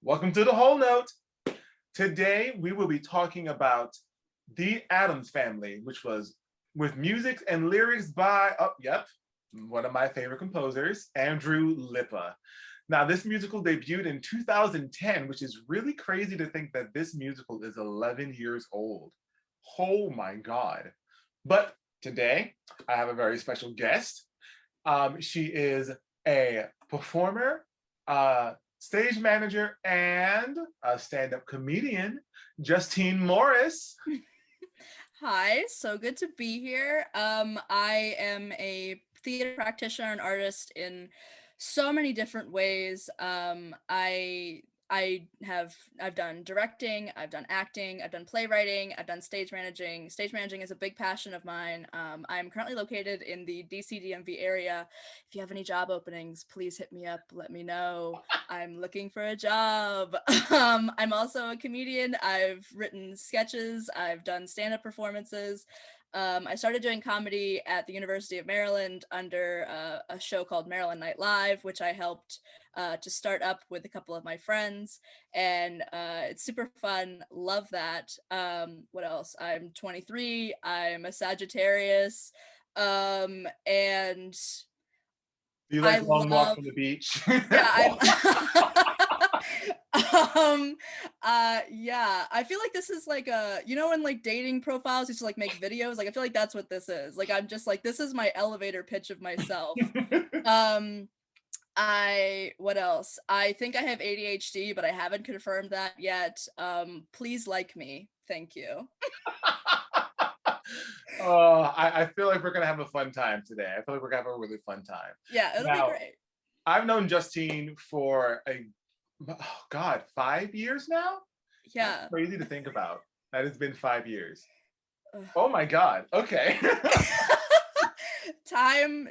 Welcome to the Whole Note. Today we will be talking about The Addams Family, which was with music and lyrics by, one of my favorite composers, Andrew Lippa. Now, this musical debuted in 2010, which is really crazy to think that this musical is 11 years old. Oh my God. But today, I have a very special guest. She is a performer, stage manager, and a stand-up comedian, Justine Morris. Hi, so good to be here. I am a theater practitioner and artist in so many different ways. I've done directing, I've done acting, I've done playwriting, I've done stage managing. Stage managing is a big passion of mine. I'm currently located in the DC DMV area. If you have any job openings, please hit me up, let me know. I'm looking for a job. I'm also a comedian. I've written sketches, I've done stand-up performances. I started doing comedy at the University of Maryland under a show called Maryland Night Live, which I helped to start up with a couple of my friends, and it's super fun. Love that. What else? I'm 23. I'm a Sagittarius, and Do you I like long walks love. on the beach? Yeah, yeah, I feel like this is like a, when like dating profiles used to like make videos, like I feel like that's what this is. Like I'm just like, this is my elevator pitch of myself. Um what else? I think I have ADHD, but I haven't confirmed that yet. Please like me. Thank you. I feel like we're gonna have a fun time today. I feel like we're gonna have a really fun time. Yeah, it'll be Now, great. I've known Justine for 5 years now. That's Yeah. crazy to think about. That has been 5 years. Ugh. Oh my God. Okay. Time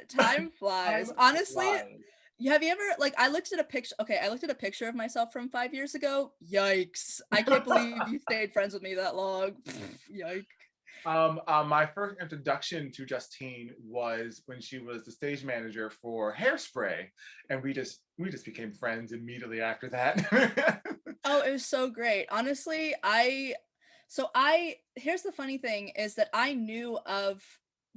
flies. Time Honestly, flies. have you ever, like, I looked at a picture. Okay, I looked at a picture of myself from 5 years ago. Yikes. I can't believe you stayed friends with me that long. Yikes. My first introduction to Justine was when she was the stage manager for Hairspray, and we just became friends immediately after that. Oh, it was so great. Honestly, here's the funny thing is that I knew of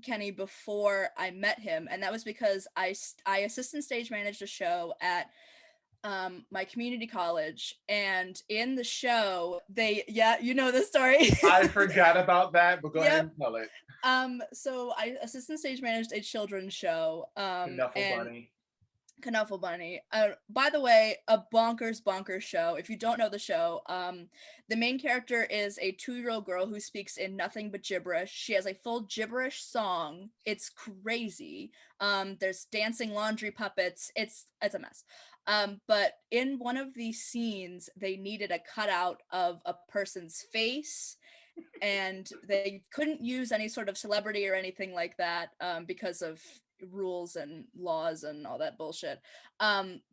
Kenny before I met him, and that was because I assistant stage managed a show at my community college, and in the show you know the story. I forgot about that, but go ahead Yep. and tell it. So I assistant stage managed a children's show, Knuffle and Bunny. Knuffle Bunny. By the way, a bonkers show. If you don't know the show, the main character is a 2-year-old girl who speaks in nothing but gibberish. She has a full gibberish song. It's crazy. There's dancing laundry puppets. It's a mess. But in one of these scenes, they needed a cutout of a person's face, and they couldn't use any sort of celebrity or anything like that, because of rules and laws and all that bullshit.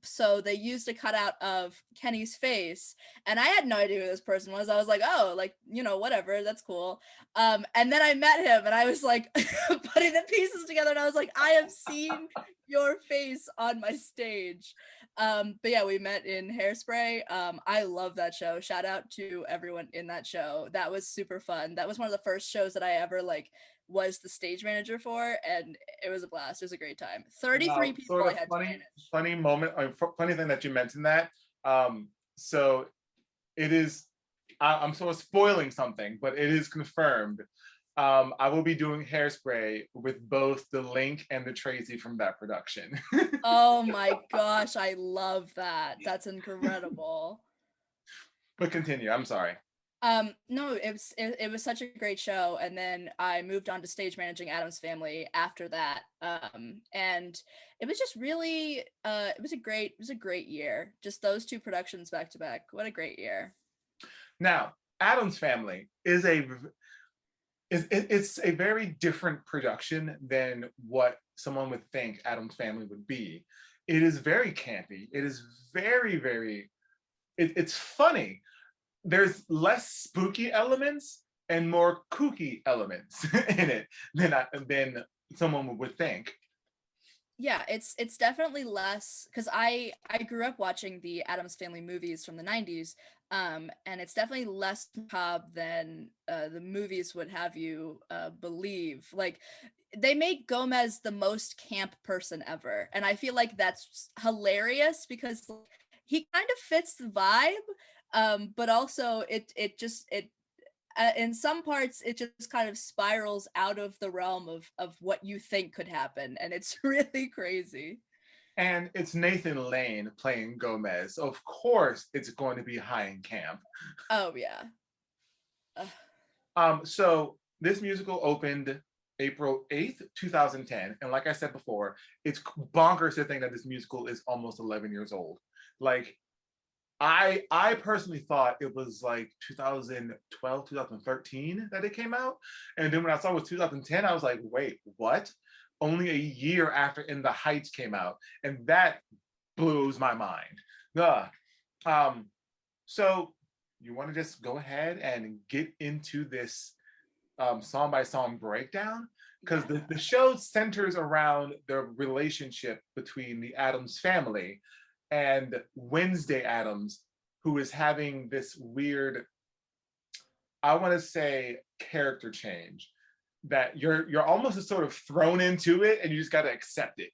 So they used a cutout of Kenny's face, and I had no idea who this person was. I was like, oh, like, whatever, that's cool. And then I met him, and I was like putting the pieces together, and I was like, I have seen your face on my stage. But yeah, we met in Hairspray. I love that show. Shout out to everyone in that show. That was super fun. That was one of the first shows that I ever was the stage manager for, and it was a blast. It was a great time. 33 Now, people sort I of had to manage. funny moment, funny thing that you mentioned that. So it is. I'm sort of spoiling something, but it is confirmed. I will be doing Hairspray with both the Link and the Tracy from that production. Oh my gosh, I love that. That's incredible. But continue. I'm sorry. No, it was such a great show, and then I moved on to stage managing Addams Family after that. And it was just really it was a great year. Just those two productions back to back. What a great year. Now, Addams Family it's a very different production than what someone would think Addams Family would be. It is very campy. It is very. It's funny. There's less spooky elements and more kooky elements in it than someone would think. Yeah, it's definitely less because I grew up watching the Addams Family movies from the 90s, and it's definitely less macabre than the movies would have you believe. Like they make Gomez the most camp person ever, and I feel like that's hilarious because like, he kind of fits the vibe, but also it in some parts it just kind of spirals out of the realm of what you think could happen, and it's really crazy. And it's Nathan Lane playing Gomez. Of course, it's going to be high in camp. Oh yeah. Ugh. So this musical opened April 8th, 2010. And like I said before, it's bonkers to think that this musical is almost 11 years old. Like I personally thought it was like 2012, 2013 that it came out. And then when I saw it was 2010, I was like, wait, what? Only a year after In the Heights came out. And that blows my mind. Ugh. Um, so you want to just go ahead and get into this song by song breakdown? Because Yeah. the show centers around the relationship between the Addams family and Wednesday Addams, who is having this weird, I want to say, character change that you're almost just sort of thrown into it and you just got to accept it.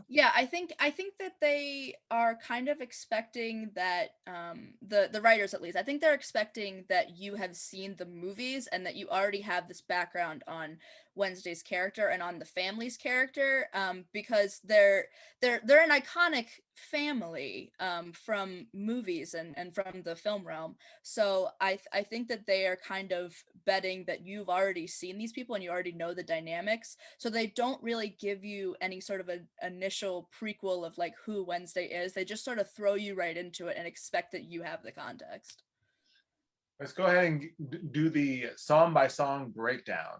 Yeah, I think that they are kind of expecting that the writers at least. I think they're expecting that you have seen the movies and that you already have this background on Wednesday's character and on the family's character because they're an iconic family from movies and from the film realm. So I think that they are kind of betting that you've already seen these people and you already know the dynamics, so they don't really give you any sort of an initial prequel of like who Wednesday is. They just sort of throw you right into it and expect that you have the context. Let's go ahead and do the song by song breakdown.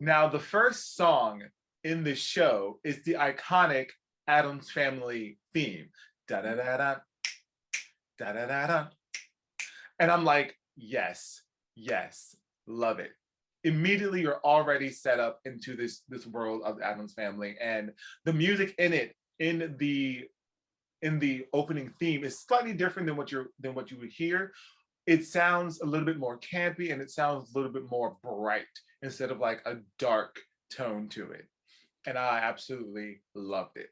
Now, the first song in the show is the iconic Addams Family theme. Da da da da da da da da. And I'm like, yes, yes, love it. Immediately, you're already set up into this world of the Addams Family, and the music in it, in the opening theme, is slightly different than what you would hear. It sounds a little bit more campy and it sounds a little bit more bright instead of like a dark tone to it. And I absolutely loved it.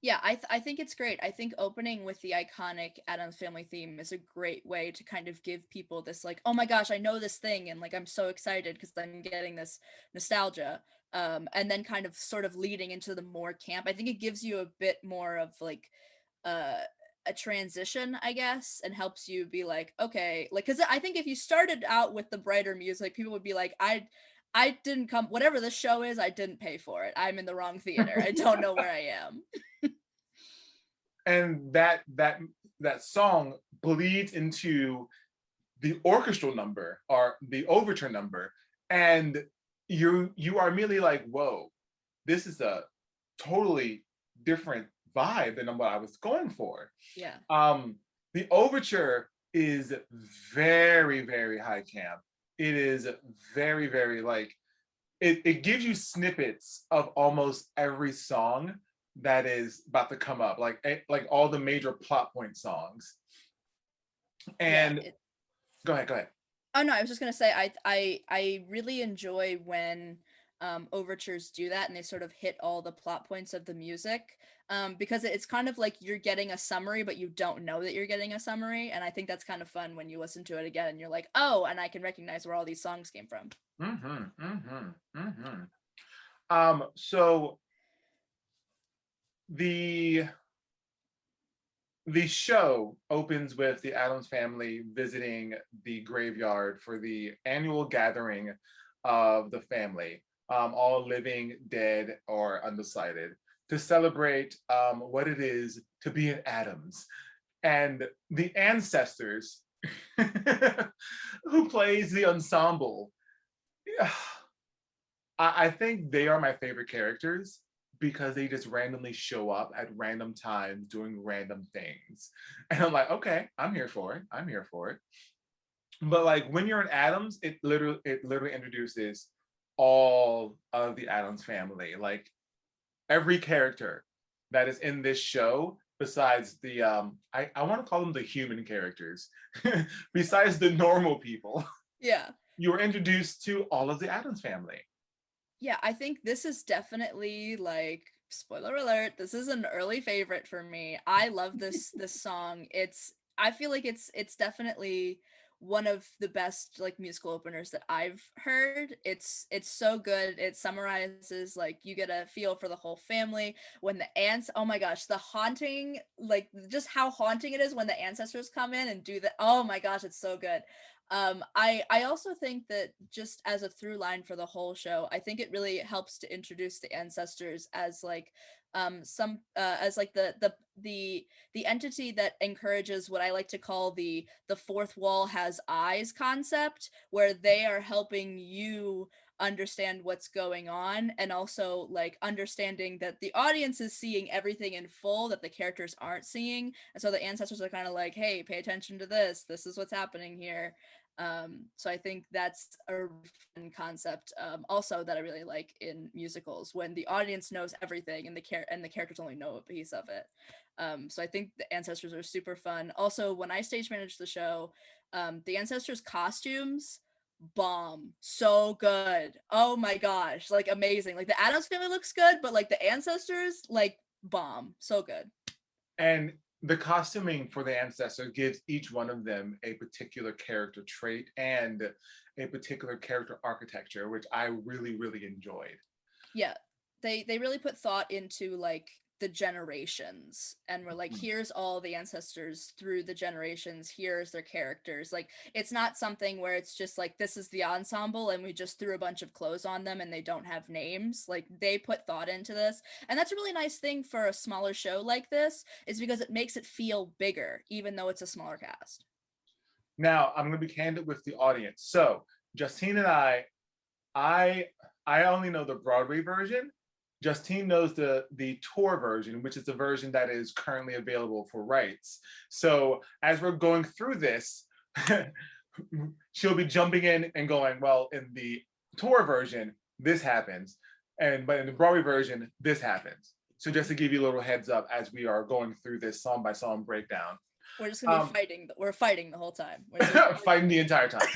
Yeah, I think it's great. I think opening with the iconic Addams Family theme is a great way to kind of give people this like, oh my gosh, I know this thing, and like I'm so excited because I'm getting this nostalgia. And then kind of sort of leading into the more camp. I think it gives you a bit more of like uh a transition, I guess, and helps you be like, okay, like because I think if you started out with the brighter music, people would be like, I didn't come, whatever this show is, I didn't pay for it. I'm in the wrong theater. I don't know where I am. And that song bleeds into the orchestral number or the overture number. And you are immediately like, whoa, this is a totally different vibe than what I was going for. Yeah. The overture is very, very high camp. It is very, very like it gives you snippets of almost every song that is about to come up, like all the major plot point songs. Yeah. And go ahead, go ahead. Oh no, I was just gonna say I really enjoy when overtures do that and they sort of hit all the plot points of the music. Because it's kind of like you're getting a summary, but you don't know that you're getting a summary. And I think that's kind of fun when you listen to it again and you're like, oh, and I can recognize where all these songs came from. Mm-hmm, mm-hmm, mm-hmm. So the the show opens with the Addams family visiting the graveyard for the annual gathering of the family, all living, dead, or undecided, to celebrate what it is to be an Addams. And the ancestors, who plays the ensemble, yeah, I think they are my favorite characters because they just randomly show up at random times doing random things. And I'm like, okay, I'm here for it. I'm here for it. But like when you're in Adams, it literally introduces all of the Adams family. Like every character that is in this show, besides the I want to call them the human characters, besides the normal people, Yeah. you were introduced to all of the Addams family. Yeah, I think this is definitely like spoiler alert, this is an early favorite for me. I love this song. I feel like it's definitely one of the best like musical openers that I've heard. It's so good. It summarizes like you get a feel for the whole family when the ants, oh my gosh, the haunting, like just how haunting it is when the ancestors come in and do the, oh my gosh, it's so good. I also think that just as a through line for the whole show, I think it really helps to introduce the ancestors as like some as like the entity that encourages what I like to call the fourth wall has eyes concept, where they are helping you understand what's going on, and also like understanding that the audience is seeing everything in full that the characters aren't seeing, and so the ancestors are kind of like, hey, pay attention to this is what's happening here. So I think that's a fun concept, also that I really like in musicals, when the audience knows everything and the characters only know a piece of it. So I think the ancestors are super fun. Also, when I stage managed the show, the ancestors costumes bomb, so good. Oh my gosh, like amazing. Like the Addams family looks good, but like the ancestors, like bomb, so good. And the costuming for the ancestor gives each one of them a particular character trait and a particular character architecture, which I really, really enjoyed. Yeah, they really put thought into like the generations, and we're like, here's all the ancestors through the generations, here's their characters. Like it's not something where it's just like this is the ensemble and we just threw a bunch of clothes on them and they don't have names. Like they put thought into this, and that's a really nice thing for a smaller show like this, is because it makes it feel bigger even though it's a smaller cast. Now, I'm going to be candid with the audience. So, Justine and I I only know the Broadway version. Justine knows the tour version, which is the version that is currently available for rights. So as we're going through this, she'll be jumping in and going, well, in the tour version, this happens. But in the Broadway version, this happens. So just to give you a little heads up as we are going through this song by song breakdown. We're just gonna be fighting. We're fighting the whole time. Fighting the entire time.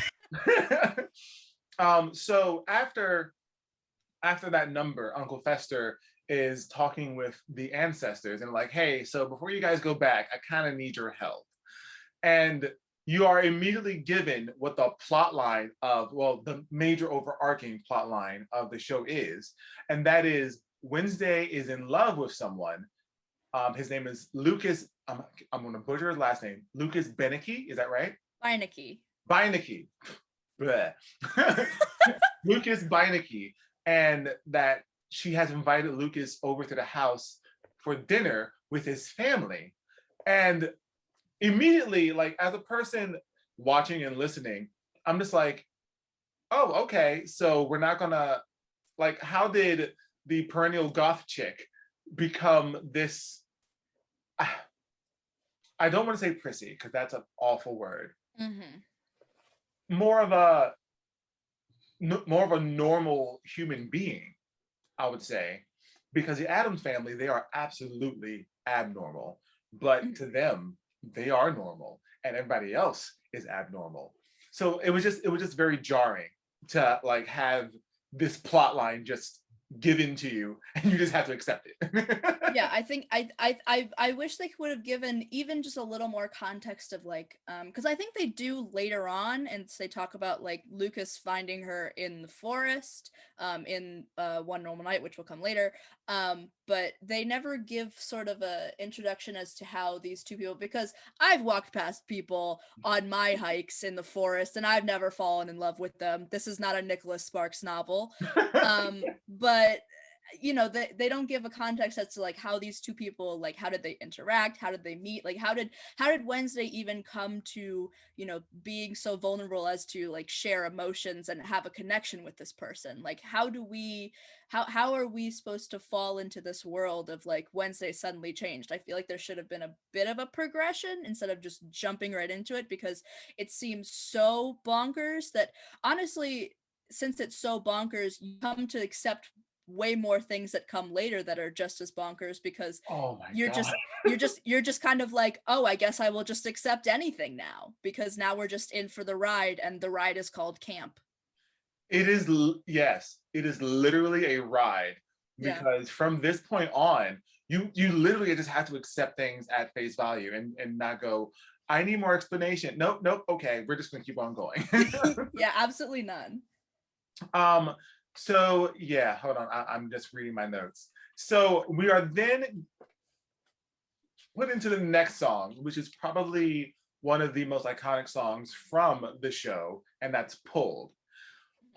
So after that number, Uncle Fester is talking with the ancestors and like, hey, so before you guys go back, I kind of need your help. And you are immediately given what the plot line of, well, the major overarching plot line of the show is. And that is Wednesday is in love with someone. His name is Lucas. I'm going to butcher his last name. Lucas Beneke. Is that right? Beinecke. Beinecke. Lucas Beinecke. And that she has invited Lucas over to the house for dinner with his family. And immediately, like as a person watching and listening, I'm just like, oh, okay. So we're not gonna, like, how did the perennial goth chick become this? I don't want to say prissy because that's an awful word. Mm-hmm. More of a normal human being, I would say, because the Addams family, they are absolutely abnormal, but to them, they are normal, and everybody else is abnormal. So it was just very jarring to like have this plot line just given to you, and you just have to accept it. Yeah, I think I wish they would have given even just a little more context of like because I think they do later on, and they talk about like Lucas finding her in the forest in One Normal Night, which will come later, but they never give sort of a introduction as to how these two people, because I've walked past people on my hikes in the forest and I've never fallen in love with them. This is not a Nicholas Sparks novel. But you know, they don't give a context as to like how these two people, like how did they interact, how did they meet, like how did Wednesday even come to, you know, being so vulnerable as to like share emotions and have a connection with this person. Like how do we how are we supposed to fall into this world of like Wednesday suddenly changed? I feel like there should have been a bit of a progression instead of just jumping right into it, because it seems so bonkers that honestly, since it's so bonkers, you come to accept way more things that come later that are just as bonkers, because Oh my you're God. just you're just kind of like, oh, I guess I will just accept anything now, because now we're just in for the ride, and the ride is called camp. Yes, it is literally a ride, Yeah. because from this point on, you literally just have to accept things at face value and not go, I need more explanation. Nope, nope, okay, we're just gonna keep on going. Yeah, absolutely none. um, so yeah, hold on, I'm just reading my notes. So we are then put into the next song, which is probably one of the most iconic songs from the show, and that's Pulled.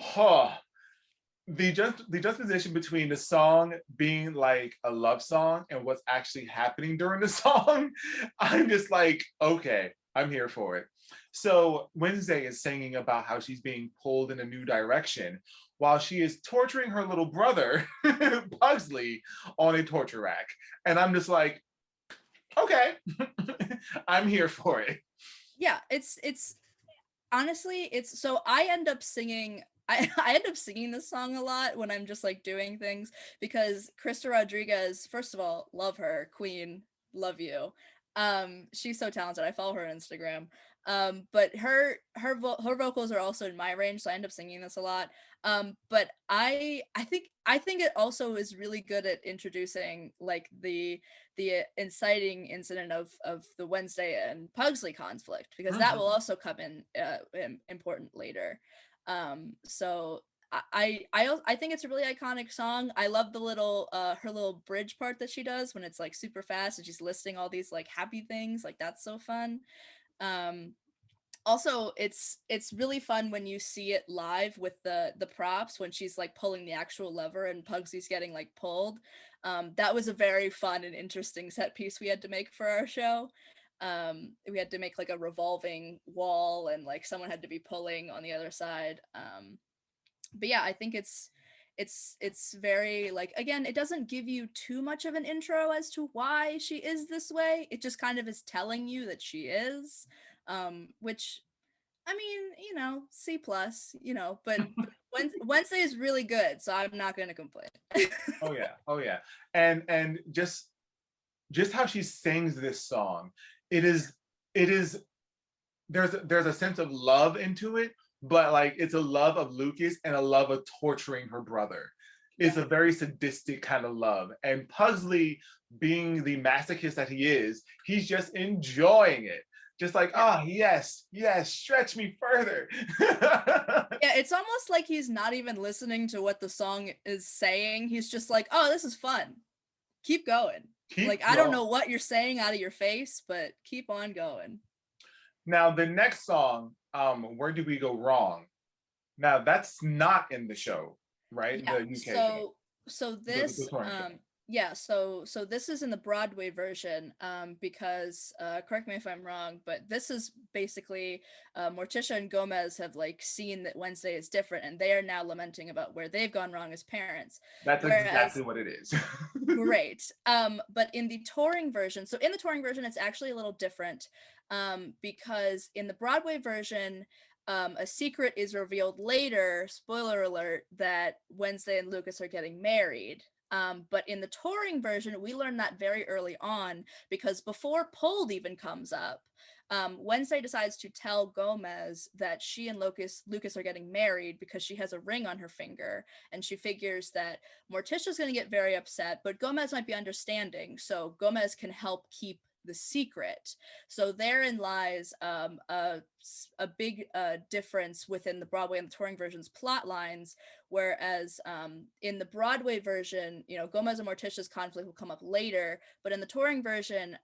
Huh. The juxtaposition between the song being like a love song and what's actually happening during the song, I'm just like, okay, I'm here for it. So Wednesday is singing about how she's being pulled in a new direction while she is torturing her little brother, Pugsley, on a torture rack. And I'm just like, okay, I'm here for it. Yeah, it's honestly, it's so I end up singing I end up singing this song a lot when I'm just like doing things, because Krista Rodriguez, first of all, love her, queen, love you. She's so talented. I follow her on Instagram. But her vocals are also in my range, so I end up singing this a lot. But I think it also is really good at introducing like the inciting incident of the Wednesday and Pugsley conflict, because that will also come in important later. So I think it's a really iconic song. I love the little her little bridge part that she does when it's like super fast and she's listing all these like happy things. Like that's so fun. Um Also, it's really fun when you see it live with the props, when she's like pulling the actual lever and Pugsy's getting like pulled. That was a very fun and interesting set piece we had to make for our show. We had to make like a revolving wall, and like someone had to be pulling on the other side. But yeah, I think it's very like, again, it doesn't give you too much of an intro as to why she is this way. It just kind of is telling you that she is, which, I mean, C plus, but Wednesday is really good, so I'm not gonna complain. Oh yeah, oh yeah, and just how she sings this song, it is it is there's a sense of love into it, but like it's a love of Lucas and a love of torturing her brother. It's Yeah. a very sadistic kind of love, and Pugsley, being the masochist that he is, he's just enjoying it. Just like, Yeah. yes, yes, stretch me further. Yeah, it's almost like he's not even listening to what the song is saying. He's just like, "Oh, this is fun. Keep going." Like, Keep I don't going. know what you're saying out of your face, but keep on going. Now the next song, Where Do We Go Wrong? Now that's not in the show, right? Yeah. The UK show, So the this touring show. yeah, so this is in the Broadway version, because correct me if I'm wrong, but this is basically Morticia and Gomez have like seen that Wednesday is different, and they are now lamenting about where they've gone wrong as parents. That's Whereas exactly what it is. great. But in the touring version, so in the touring version, it's actually a little different, because in the Broadway version, a secret is revealed later, spoiler alert, that Wednesday and Lucas are getting married. But in the touring version, we learn that very early on, because before Pulled even comes up, Wednesday decides to tell Gomez that she and Lucas are getting married because she has a ring on her finger, and she figures that Morticia's going to get very upset, but Gomez might be understanding, so Gomez can help keep the secret. So therein lies a big difference within the Broadway and the touring version's plot lines. Whereas in the Broadway version, Gomez and Morticia's conflict will come up later, but in the touring version,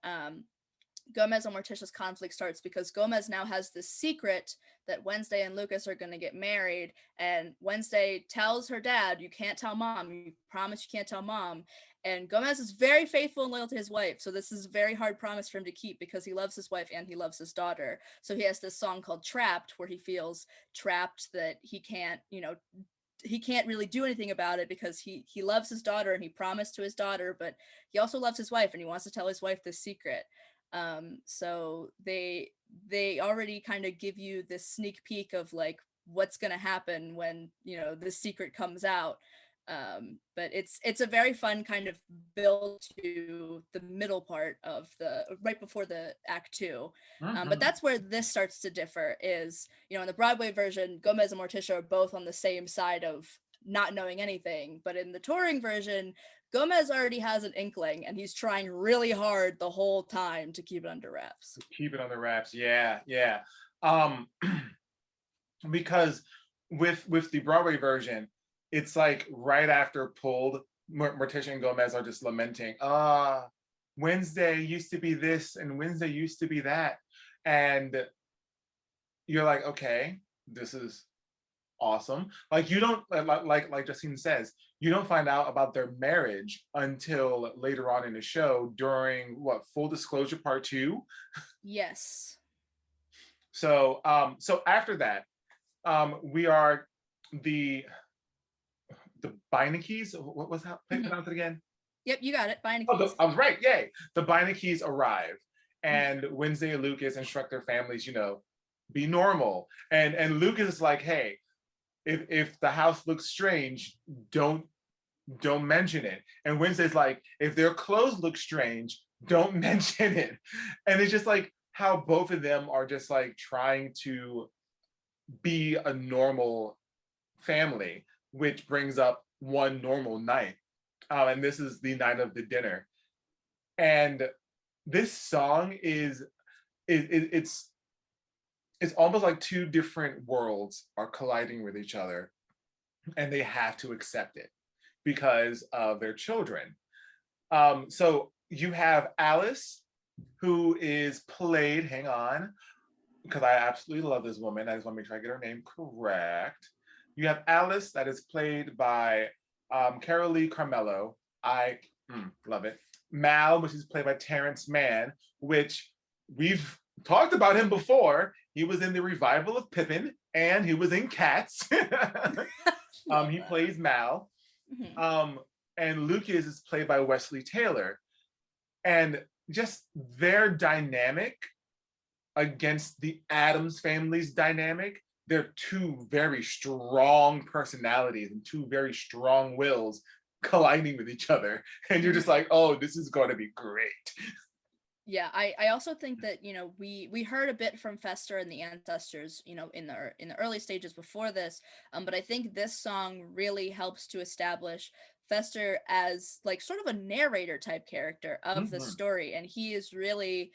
Gomez and Morticia's conflict starts because Gomez now has this secret that Wednesday and Lucas are going to get married, and Wednesday tells her dad, "You can't tell mom. You promise you can't tell mom." And Gomez is very faithful and loyal to his wife, so this is a very hard promise for him to keep because he loves his wife and he loves his daughter. So he has this song called "Trapped," where he feels trapped, that he can't really do anything about it because he loves his daughter and he promised to his daughter, but he also loves his wife and he wants to tell his wife this secret. So they already kind of give you this sneak peek of like what's gonna happen when this secret comes out. But it's a very fun kind of build to the middle part of the right before the act two. But that's where this starts to differ is, in the Broadway version, Gomez and Morticia are both on the same side of not knowing anything. But in the touring version, Gomez already has an inkling and he's trying really hard the whole time to keep it under wraps. Keep it under wraps. Yeah. Because with the Broadway version, it's like right after Pulled, Morticia and Gomez are just lamenting, Wednesday used to be this and Wednesday used to be that. And you're like, okay, this is awesome. Like you don't like Justine says, you don't find out about their marriage until later on in the show during what, Full Disclosure Part 2. Yes. So after that, we are the Beinecke's. What was that? Pronounce it again. Yep, you got it. Oh, Beinecke's. I was right. Yay! The Beinecke's arrive, and Wednesday and Lucas instruct their families, be normal. And Lucas is like, hey, if the house looks strange, don't mention it. And Wednesday's like, if their clothes look strange, don't mention it. And it's just like how both of them are just like trying to be a normal family, which brings up one normal night. And this is the night of the dinner. And this song it's almost like two different worlds are colliding with each other, and they have to accept it because of their children. So you have Elice, who is played, hang on, because I absolutely love this woman. I just want to make sure I get her name correct. You have Elice, that is played by Carolee Carmello. I love it. Mal, which is played by Terrence Mann, which we've talked about him before. He was in the revival of Pippin, and he was in Cats. He plays Mal. And Lucas is played by Wesley Taylor. And just their dynamic against the Addams family's dynamic, they're two very strong personalities and two very strong wills colliding with each other. And you're just like, oh, this is going to be great. Yeah, I also think that, we heard a bit from Fester and the Ancestors, in the early stages before this, but I think this song really helps to establish Fester as like sort of a narrator type character of the story, and he is really,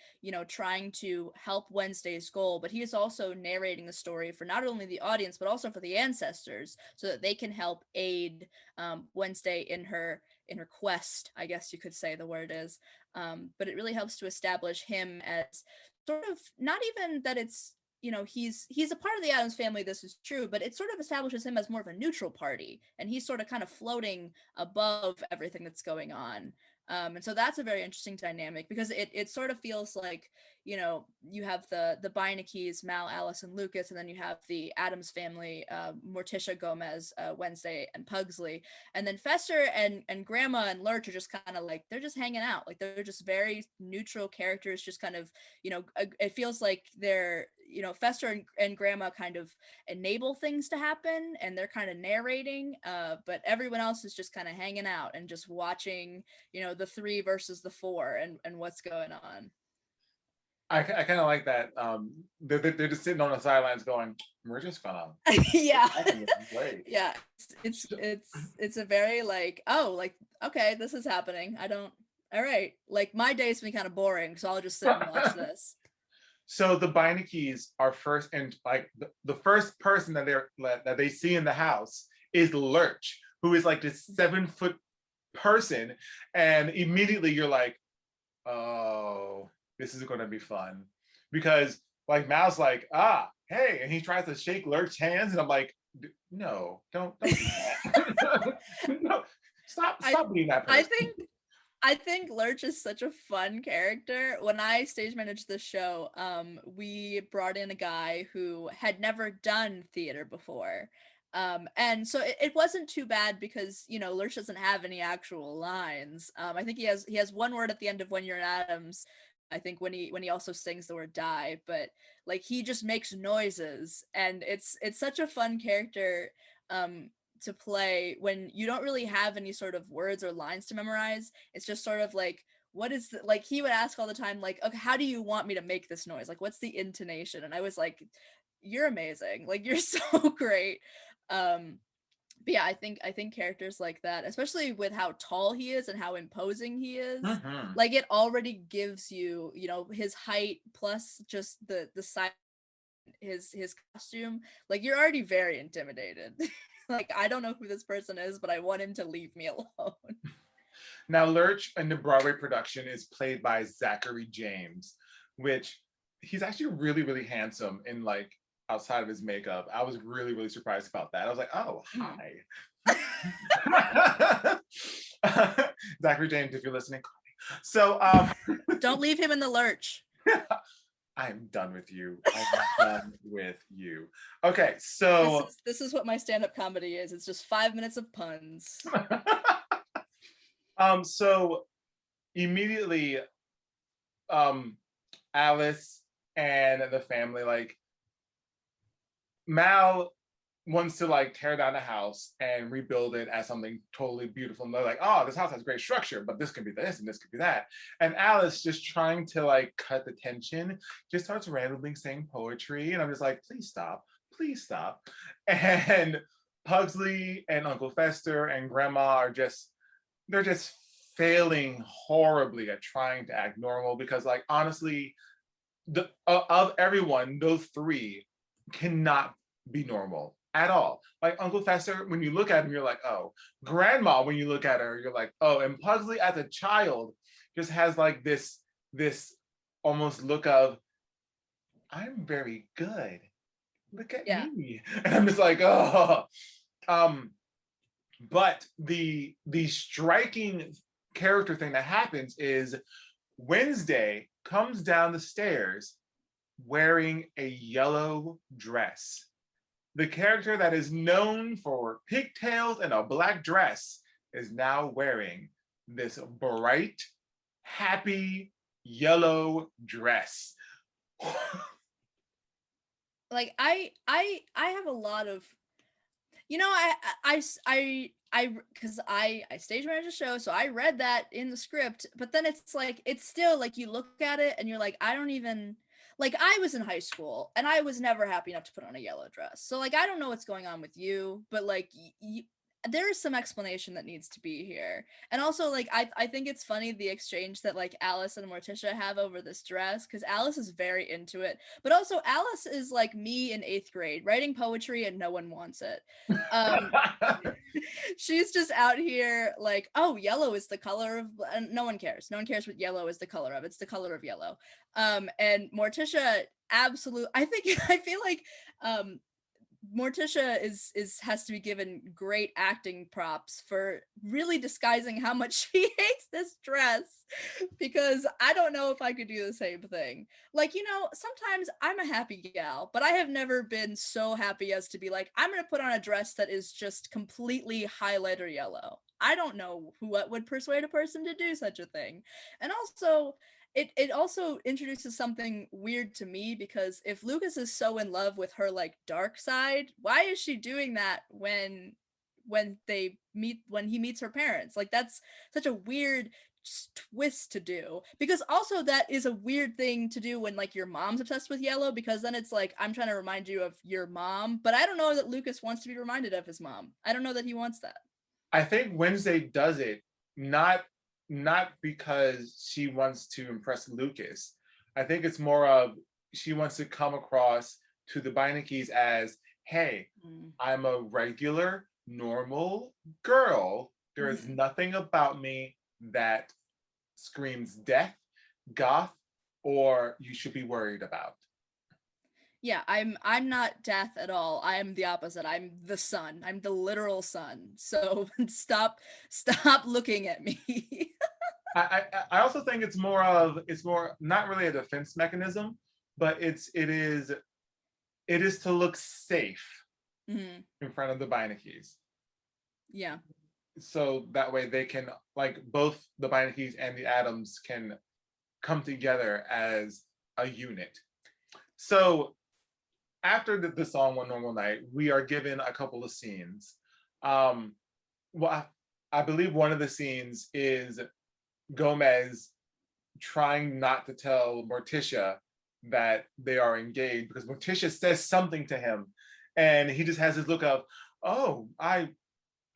trying to help Wednesday's goal, but he is also narrating the story for not only the audience but also for the ancestors, so that they can help aid Wednesday in her quest, I guess you could say the word is. But it really helps to establish him as sort of, not even that it's, he's a part of the Addams family, this is true, but it sort of establishes him as more of a neutral party, and he's sort of kind of floating above everything that's going on. And so that's a very interesting dynamic, because it sort of feels like, you have the Beinecke's, Mal, Elice, and Lucas, and then you have the Addams family, Morticia, Gomez, Wednesday, and Pugsley. And then Fester and Grandma and Lurch are just kind of like, they're just hanging out. Like, they're just very neutral characters, just kind of, it feels like they're, Fester and Grandma kind of enable things to happen, and they're kind of narrating, but everyone else is just kind of hanging out and just watching, the 3 versus the 4 and what's going on. I kind of like that. They're just sitting on the sidelines going, we're just gonna yeah yeah, it's a very like, oh, like, okay, this is happening. All right, like, my day's been kind of boring, so I'll just sit and watch this. So the Beinecke's are first, and like the first person that they see in the house is Lurch, who is like this 7-foot person, and immediately you're like, oh, this is going to be fun, because like Mal's like, hey, and he tries to shake Lurch's hands, and I'm like, no, don't do that. No, stop being that person. I think Lurch is such a fun character. When I stage managed this show, we brought in a guy who had never done theater before. And so it wasn't too bad, because, Lurch doesn't have any actual lines. I think he has one word at the end of When You're in Addams, I think, when he also sings the word die, but like, he just makes noises, and it's such a fun character to play when you don't really have any sort of words or lines to memorize. It's just sort of like, what is the, like he would ask all the time, like, okay, how do you want me to make this noise? Like, what's the intonation? And I was like, you're amazing. Like, you're so great. But yeah, I think characters like that, especially with how tall he is and how imposing he is, like it already gives you, you know, his height plus just the size, his costume, like you're already very intimidated. Like, I don't know who this person is, but I want him to leave me alone. Now, Lurch in the Broadway production is played by Zachary James, which he's actually really, really handsome in like outside of his makeup. I was really, really surprised about that. I was like, oh, hi. Zachary James, if you're listening, call me. So don't leave him in the lurch. I'm done with you. I'm done with you. Okay, so this is what my stand-up comedy is. It's just 5 minutes of puns. So immediately, Alice and the family, like Mal wants to like tear down the house and rebuild it as something totally beautiful. And they're like, oh, this house has great structure, but this could be this and this could be that. And Alice, just trying to like cut the tension, just starts randomly saying poetry. And I'm just like, please stop, please stop. And Pugsley and Uncle Fester and Grandma are just, they're just failing horribly at trying to act normal, because like honestly, of everyone, those three cannot be normal at all. Like Uncle Fester, when you look at him, you're like, oh. Grandma, when you look at her, you're like, oh. And Pugsley as a child just has like this almost look of, I'm very good. Look at me. And I'm just like, oh. But the striking character thing that happens is Wednesday comes down the stairs wearing a yellow dress. The character that is known for pigtails and a black dress is now wearing this bright, happy yellow dress. Like I have a lot of, you know, I because I stage manage a show, so I read that in the script, but then it's like, it's still like, you look at it and you're like, I don't even, like, I was in high school and I was never happy enough to put on a yellow dress. So like, I don't know what's going on with you, but like there is some explanation that needs to be here. And also like, I think it's funny the exchange that like Alice and Morticia have over this dress, because Alice is very into it, but also Alice is like me in 8th grade writing poetry and no one wants it. She's just out here like, oh, yellow is the color of, and no one cares what yellow is the color of. It's the color of yellow. And Morticia I feel like Morticia has to be given great acting props for really disguising how much she hates this dress, because I don't know if I could do the same thing. Like, you know, sometimes I'm a happy gal, but I have never been so happy as to be like, I'm gonna put on a dress that is just completely highlighter yellow. I don't know what would persuade a person to do such a thing. And also, it also introduces something weird to me, because if Lucas is so in love with her like dark side, why is she doing that when he meets her parents? Like, that's such a weird twist to do, because also that is a weird thing to do when like your mom's obsessed with yellow, because then it's like, I'm trying to remind you of your mom, but I don't know that Lucas wants to be reminded of his mom. I don't know that he wants that. I think Wednesday does it not because she wants to impress Lucas. I think it's more of, she wants to come across to the Beinecke's as, hey, I'm a regular, normal girl. There is nothing about me that screams death, goth, or you should be worried about. Yeah, I'm not death at all. I am the opposite. I'm the sun. I'm the literal sun. So stop looking at me. I also think it's more not really a defense mechanism, but it is to look safe in front of the Beinecke's. Yeah. So that way they can, like, both the Beinecke's and the Addams can come together as a unit. So after the song One Normal Night, we are given a couple of scenes. Well, I believe one of the scenes is Gomez trying not to tell Morticia that they are engaged because Morticia says something to him, and he just has this look of, "Oh, I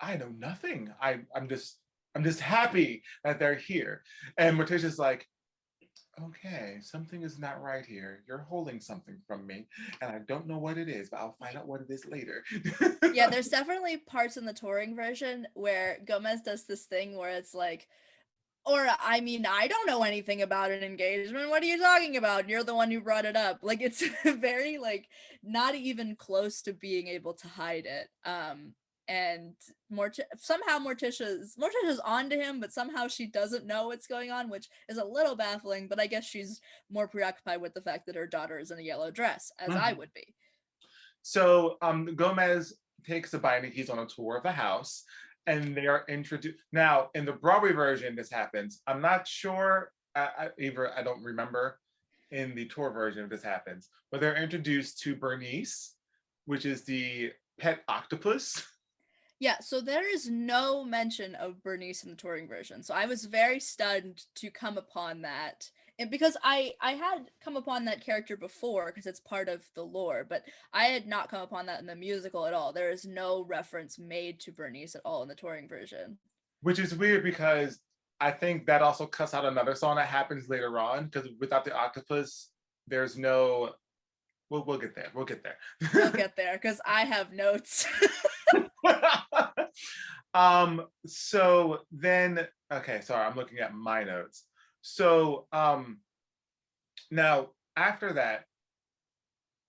know nothing. I'm just happy that they're here." And Morticia's like, "Okay, something is not right here. You're holding something from me, and I don't know what it is, but I'll find out what it is later." Yeah, there's definitely parts in the touring version where Gomez does this thing where it's like, or I mean, I don't know anything about an engagement. What are you talking about? You're the one who brought it up. Like it's very like not even close to being able to hide it. And somehow Morticia's onto him, but somehow she doesn't know what's going on, which is a little baffling. But I guess she's more preoccupied with the fact that her daughter is in a yellow dress, as I Mhm. would be. So Gomez takes a bite. He's on a tour of the house, and they are introduced. Now, in the Broadway version, this happens. I'm not sure. I don't remember in the tour version if this happens, but they're introduced to Bernice, which is the pet octopus. Yeah, so there is no mention of Bernice in the touring version. So I was very stunned to come upon that. And because I had come upon that character before because it's part of the lore, but I had not come upon that in the musical at all. There is no reference made to Bernice at all in the touring version. Which is weird because I think that also cuts out another song that happens later on. Because without the octopus, there's no. We'll get there. We'll get there. We'll get there because I have notes. So then, okay, sorry, I'm looking at my notes. So now after that,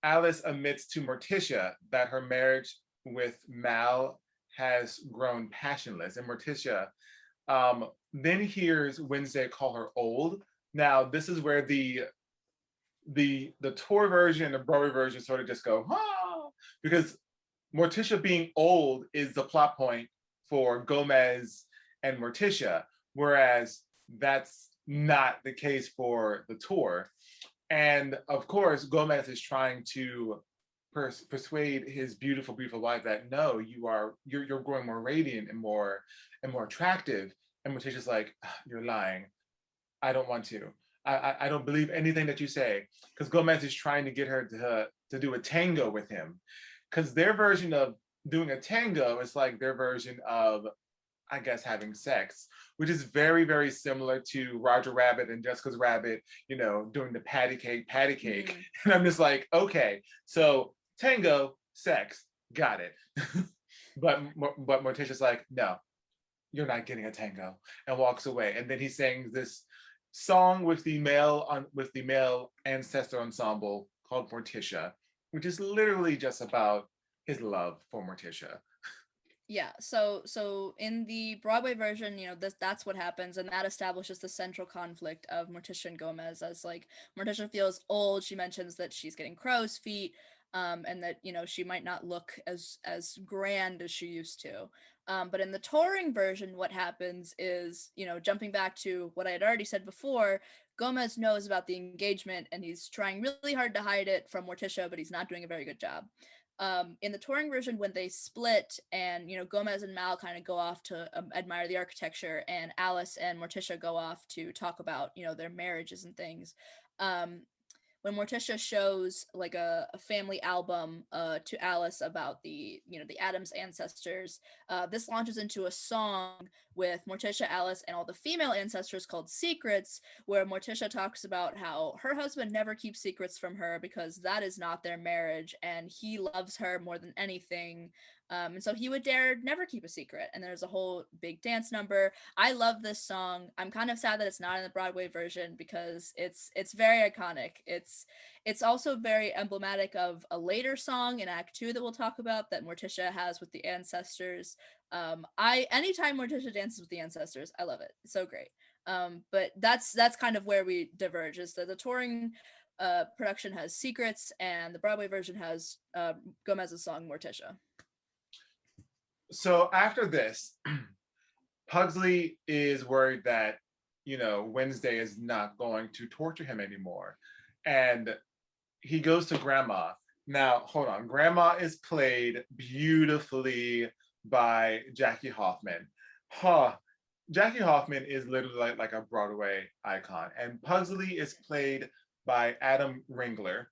Alice admits to Morticia that her marriage with Mal has grown passionless, and Morticia then hears Wednesday call her old. Now this is where the tour version, the Broadway version sort of just go, ah, because Morticia being old is the plot point for Gomez and Morticia, whereas that's not the case for the tour. And of course, Gomez is trying to persuade his beautiful, beautiful wife that no, you're growing more radiant and more attractive. And Morticia's like, "Ah, you're lying. I don't want to. I don't believe anything that you say." Because Gomez is trying to get her to do a tango with him. Because their version of doing a tango is like their version of, I guess, having sex, which is very, very similar to Roger Rabbit and Jessica's Rabbit, doing the patty cake. Mhm. And I'm just like, okay, so tango, sex, got it. but Morticia's like, no, you're not getting a tango, and walks away. And then he sings this song with the male ancestor ensemble called Morticia, which is literally just about his love for Morticia. Yeah, so in the Broadway version, that's what happens, and that establishes the central conflict of Morticia and Gomez as like Morticia feels old. She mentions that she's getting crow's feet, and that she might not look as grand as she used to. But in the touring version, what happens is, jumping back to what I had already said before, Gomez knows about the engagement and he's trying really hard to hide it from Morticia, but he's not doing a very good job. In the touring version, when they split and Gomez and Mal kind of go off to admire the architecture, and Alice and Morticia go off to talk about their marriages and things. um, when Morticia shows like a family album to Alice about the Addams ancestors, this launches into a song with Morticia, Alice, and all the female ancestors called Secrets, where Morticia talks about how her husband never keeps secrets from her because that is not their marriage, and he loves her more than anything. And so he would dare never keep a secret. And there's a whole big dance number. I love this song. I'm kind of sad that it's not in the Broadway version because it's very iconic. It's also very emblematic of a later song in Act 2 that we'll talk about that Morticia has with the ancestors. I anytime Morticia dances with the ancestors, I love it. It's so great. But that's kind of where we diverge. Is that the touring production has Secrets and the Broadway version has Gomez's song Morticia. So after this, Pugsley is worried that, Wednesday is not going to torture him anymore. And he goes to Grandma. Now, hold on. Grandma is played beautifully by Jackie Hoffman. Huh. Jackie Hoffman is literally like a Broadway icon, and Pugsley is played by Adam Ringler.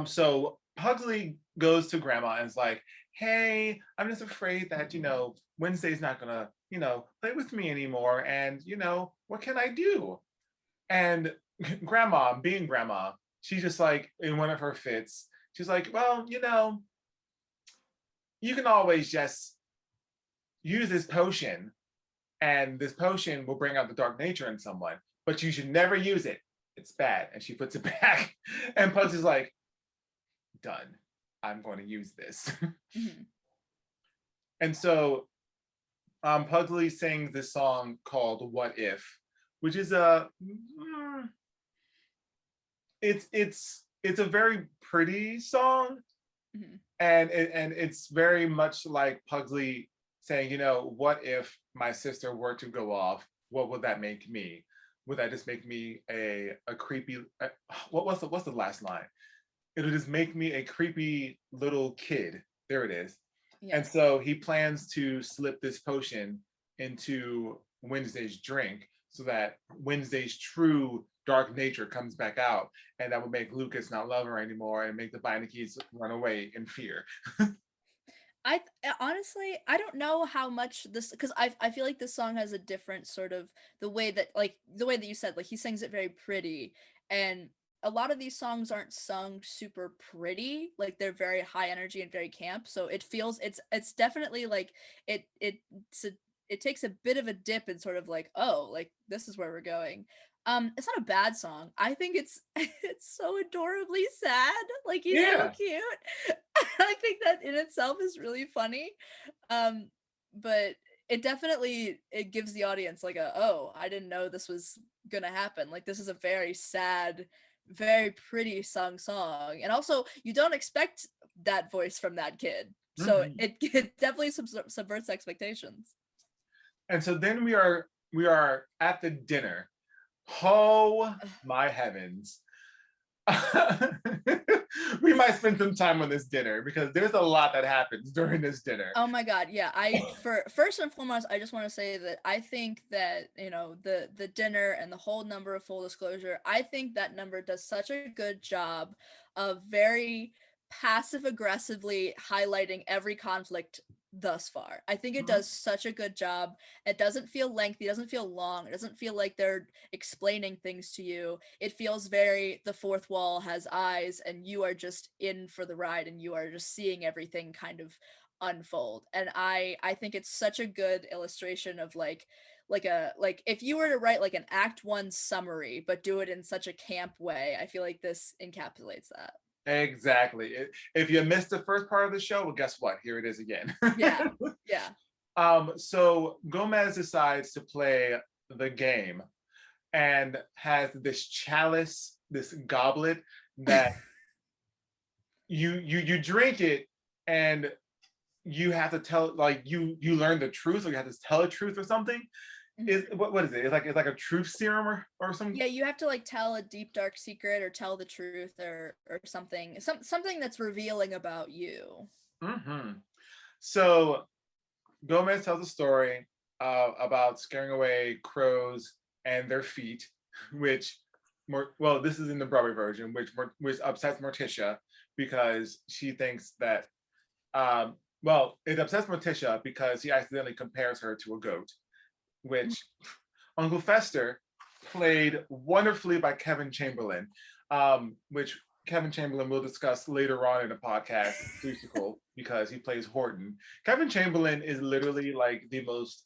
So Pugsley goes to grandma and is like, hey, I'm just afraid that, Wednesday's not gonna, play with me anymore. And, what can I do? And grandma, being grandma, she's just like, in one of her fits, she's like, well, you can always just use this potion, and this potion will bring out the dark nature in someone, but you should never use it. It's bad. And she puts it back. And Pugsley's like, done. I'm going to use this. Mm-hmm. And so Pugsley sings this song called What If, which is it's a very pretty song. Mm-hmm. And it's very much like Pugsley saying, what if my sister were to go off? What would that make me? Would that just make me a creepy, what's the last line? It'll just make me a creepy little kid. There it is. Yes. And so he plans to slip this potion into Wednesday's drink so that Wednesday's true dark nature comes back out, and that would make Lucas not love her anymore and make the Beinecke's run away in fear. I honestly, I don't know how much this, because I feel like this song has a different sort of the way that you said, like he sings it very pretty, and a lot of these songs aren't sung super pretty, like they're very high energy and very camp, so it feels it's definitely like it takes a bit of a dip and sort of like, oh, like this is where we're going. It's not a bad song. I think it's so adorably sad. Like he's so cute. I think that in itself is really funny. But it definitely gives the audience like I didn't know this was gonna happen. Like this is a very sad, very pretty song, and also you don't expect that voice from that kid. So mm-hmm. it definitely subverts expectations. And so then we are at the dinner. Oh my heavens. We might spend some time on this dinner because there's a lot that happens during this dinner. Oh my god, yeah. First and foremost, I just want to say that I think that, the dinner and the whole number of full disclosure, I think that number does such a good job of very passive aggressively highlighting every conflict thus far. I think it does such a good job. It doesn't feel lengthy, it doesn't feel long, it doesn't feel like they're explaining things to you. It feels very, the fourth wall has eyes and you are just in for the ride and you are just seeing everything kind of unfold. And I think it's such a good illustration of like if you were to write like an act 1 summary but do it in such a camp way, I feel like this encapsulates that. Exactly. If you missed the first part of the show, well, guess what? Here it is again. Yeah. So Gomez decides to play the game and has this chalice, this goblet that you drink it and you have to tell, like you learn the truth, or you have to tell the truth or something. What is it? It's like a truth serum or something. Yeah, you have to like tell a deep dark secret or tell the truth or something that's revealing about you. Mm-hmm. So Gomez tells a story about scaring away crows and their feet, which this is in the Broadway version, which upsets Morticia because she thinks that it upsets Morticia because he accidentally compares her to a goat, which Uncle Fester, played wonderfully by Kevin Chamberlain, which Kevin Chamberlain will discuss later on in the podcast, musical, because he plays Horton. Kevin Chamberlain is literally like the most,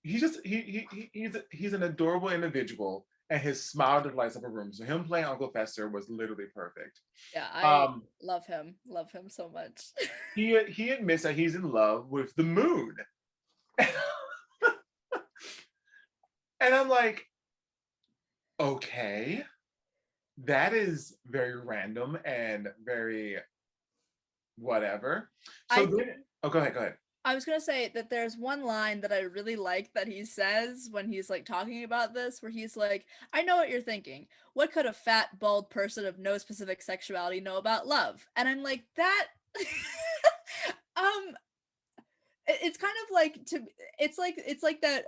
he's an adorable individual, and his smile just lights up a room. So him playing Uncle Fester was literally perfect. Yeah, I love him so much. He admits that he's in love with the moon. And I'm like, okay, that is very random and very whatever. So go ahead. I was going to say that there's one line that I really like that he says when he's like talking about this, where he's like, I know what you're thinking. What could a fat, bald person of no specific sexuality know about love? And I'm like, that... It's kind of like it's like that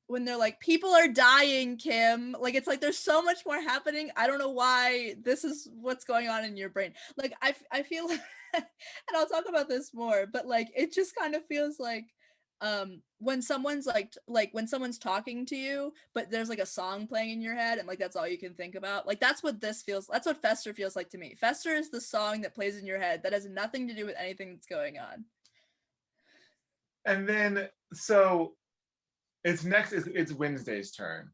when they're like people are dying, Kim, like it's like there's so much more happening. I don't know why this is what's going on in your brain. Like I feel like, and I'll talk about this more, but like it just kind of feels like when someone's like when someone's talking to you but there's like a song playing in your head and like that's all you can think about. Like that's what this feels, that's what Fester feels like to me. Fester is the song that plays in your head that has nothing to do with anything that's going on. And then so it's Wednesday's turn.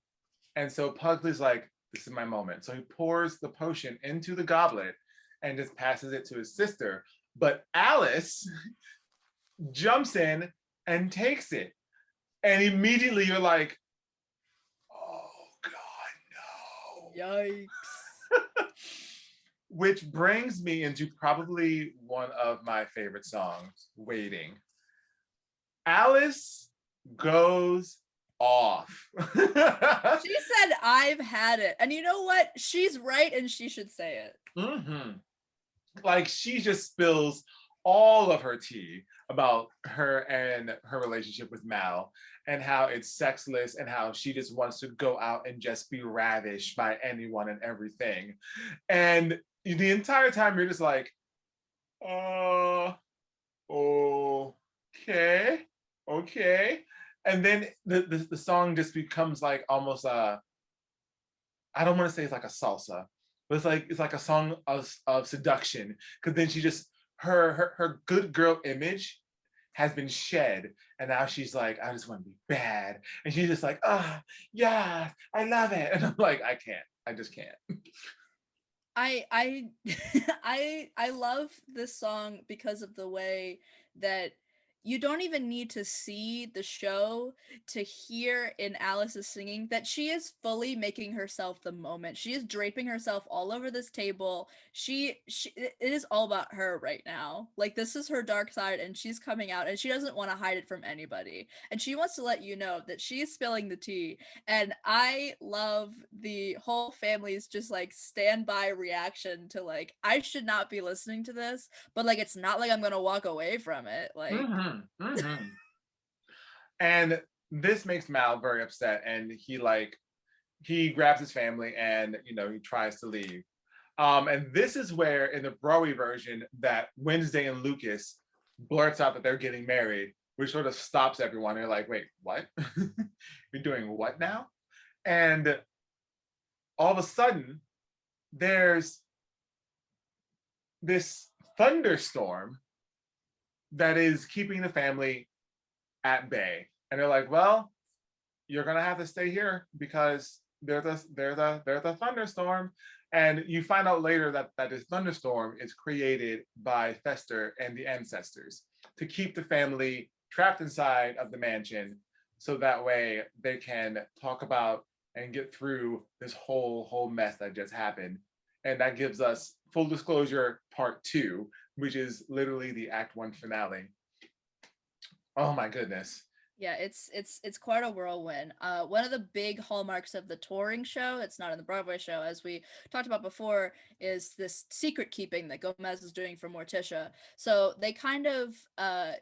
And so Pugsley's like, this is my moment. So he pours the potion into the goblet and just passes it to his sister. But Alice jumps in and takes it. And immediately you're like, oh God, no. Yikes. Which brings me into probably one of my favorite songs, Waiting. Alice goes off. She said, I've had it. And you know what? She's right and she should say it. Mm-hmm. Like she just spills all of her tea about her and her relationship with Mal and how it's sexless and how she just wants to go out and just be ravished by anyone and everything. And the entire time you're just like, okay, okay. And then the song just becomes like almost I don't want to say it's like a salsa, but it's like a song of seduction. Because then she just her good girl image has been shed, and now she's like, I just want to be bad, and she's just like, yeah, I love it, and I'm like, I just can't. I I love this song because of the way that you don't even need to see the show to hear in Alice's singing that she is fully making herself the moment. She is draping herself all over this table. It is all about her right now. Like this is her dark side and she's coming out and she doesn't want to hide it from anybody. And she wants to let you know that she's spilling the tea. And I love the whole family's just like standby reaction to like, I should not be listening to this, but like it's not like I'm gonna walk away from it. Like Mm-hmm, mm-hmm. And this makes Mal very upset, and he grabs his family and he tries to leave. And this is where in the Broadway version that Wednesday and Lucas blurts out that they're getting married, which sort of stops everyone. They're like, wait, what? You're doing what now? And all of a sudden, there's this thunderstorm that is keeping the family at bay. And they're like, well, you're gonna have to stay here because there's a thunderstorm. And you find out later that this thunderstorm is created by Fester and the ancestors to keep the family trapped inside of the mansion so that way they can talk about and get through this whole mess that just happened. And that gives us Full Disclosure Part 2, which is literally the Act 1 finale. Oh my goodness. yeah, it's quite a whirlwind. One of the big hallmarks of the touring show, it's not in the Broadway show, as we talked about before, is this secret keeping that Gomez is doing for Morticia. So they kind of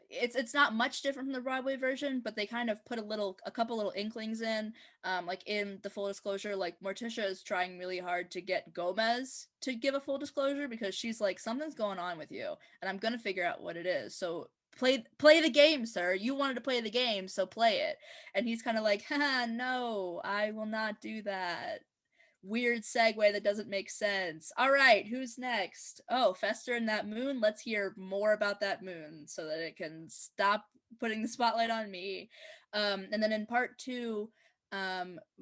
it's not much different from the Broadway version, but they kind of put a couple little inklings in. Like in the full disclosure, like Morticia is trying really hard to get Gomez to give a full disclosure because she's like, something's going on with you, and I'm gonna figure out what it is. So play the game, sir. You wanted to play the game, so play it. And he's kind of like, haha, no, I will not do that. Weird segue that doesn't make sense. All right, who's next? Oh, Fester and that moon. Let's hear more about that moon so that it can stop putting the spotlight on me. And then in part 2,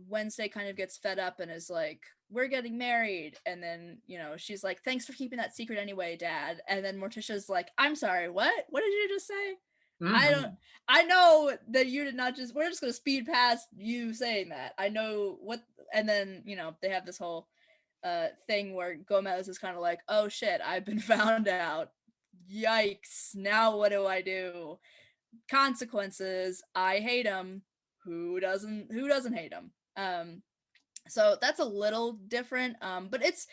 Wednesday kind of gets fed up and is like, we're getting married. And then, she's like, thanks for keeping that secret anyway, Dad. And then Morticia's like, I'm sorry, what? What did you just say? Mm-hmm. I know that you did not we're just going to speed past you saying that. I know what, and then, they have this whole thing where Gomez is kind of like, oh shit, I've been found out. Yikes. Now what do I do? Consequences. I hate him. Who doesn't hate him? So that's a little different, but it's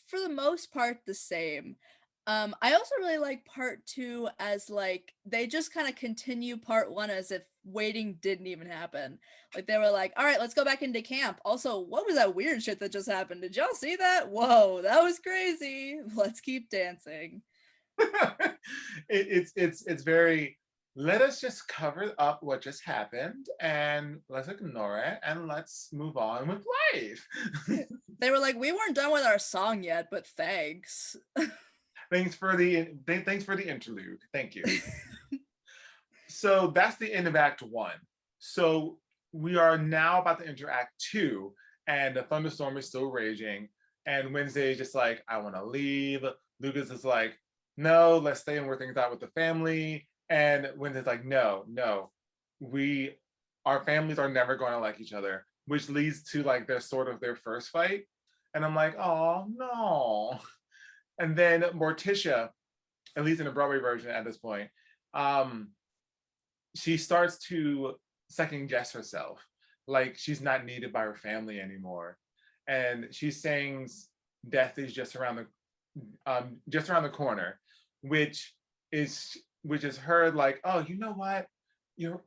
for the most part the same. I also really like part 2 as like they just kind of continue part 1 as if waiting didn't even happen. Like they were like, all right, let's go back into camp. Also, what was that weird shit that just happened? Did y'all see that? Whoa, that was crazy. Let's keep dancing. It's very, let us just cover up what just happened and let's ignore it and let's move on with life. They were like, we weren't done with our song yet, but thanks. Thanks for the interlude. Thank you. So that's the end of Act 1. So we are now about to enter Act 2, and the thunderstorm is still raging. And Wednesday is just like, I want to leave. Lucas is like, no, let's stay and work things out with the family. And Wednesday's like, no, our families are never going to like each other, which leads to like their first fight. And I'm like, oh no. And then Morticia, at least in the Broadway version at this point, she starts to second guess herself, like she's not needed by her family anymore, and she sings "Death is just around the corner," which is her like, oh, you know what, your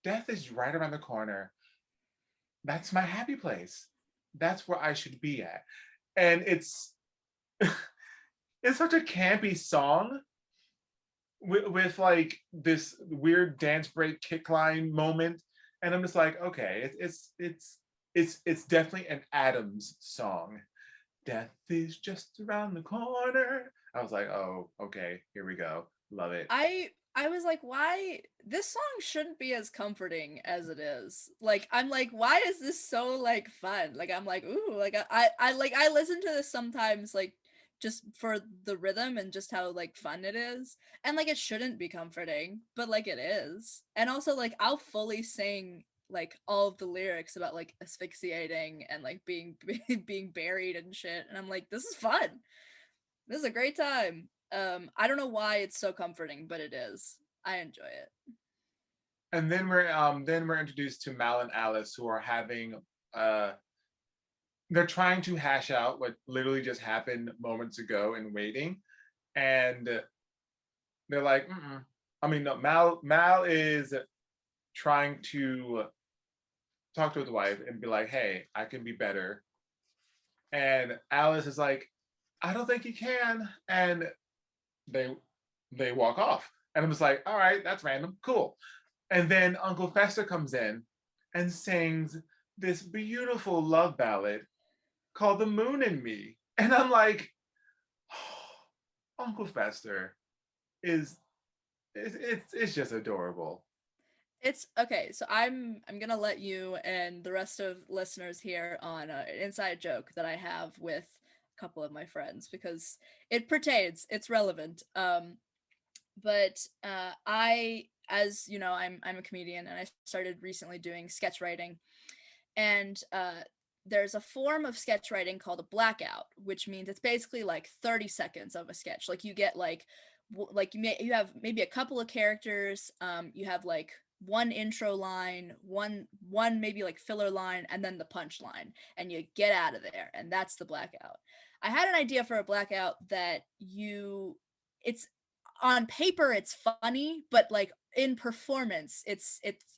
death is right around the corner. That's my happy place. That's where I should be at, and it's it's such a campy song with like this weird dance break kick line moment, and I'm just like, okay, it's definitely an Addams song. Death is just around the corner. I was like, oh, okay, here we go. Love it. I was like, why this song shouldn't be as comforting as it is. Like I'm like, why is this so like fun? Like I'm like, ooh, like I listen to this sometimes like just for the rhythm and just how like fun it is. And like it shouldn't be comforting, but like it is. And also like I'll fully sing like all of the lyrics about like asphyxiating and like being being buried and shit. And I'm like, this is fun. This is a great time. I don't know why it's so comforting, but it is. I enjoy it. And then we're introduced to Mal and Alice, who are having they're trying to hash out what literally just happened moments ago in waiting, and they're like, mm-mm. I mean, no, Mal is trying to talk to his wife and be like, hey, I can be better. And Alice is like, I don't think you can. And they walk off. And I'm just like, all right, that's random. Cool. And then Uncle Fester comes in and sings this beautiful love ballad called The Moon and Me. And I'm like, oh, Uncle Fester is it's just adorable. It's okay, so I'm gonna let you and the rest of listeners here on an inside joke that I have with a couple of my friends because it pertains, it's relevant. But I, as you know, I'm a comedian and I started recently doing sketch writing, and there's a form of sketch writing called a blackout, which means it's basically like 30 seconds of a sketch. Like you get like you have maybe a couple of characters, you have like one intro line, one maybe like filler line, and then the punch line, and you get out of there, and that's the blackout. I had an idea for a blackout that it's on paper it's funny, but like in performance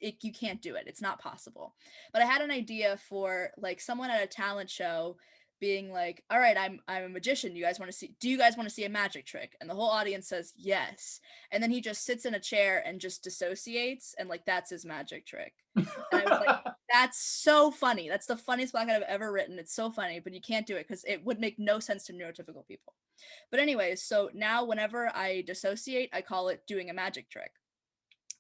you can't do it, it's not possible. But I had an idea for like someone at a talent show being like, all right, I'm a magician, do you guys want to see a magic trick? And the whole audience says yes, and then he just sits in a chair and just dissociates, and like that's his magic trick. And I was like, that's so funny, that's the funniest blackout I've ever written, it's so funny, but you can't do it because it would make no sense to neurotypical people. But anyways, so now whenever I dissociate, I call it doing a magic trick.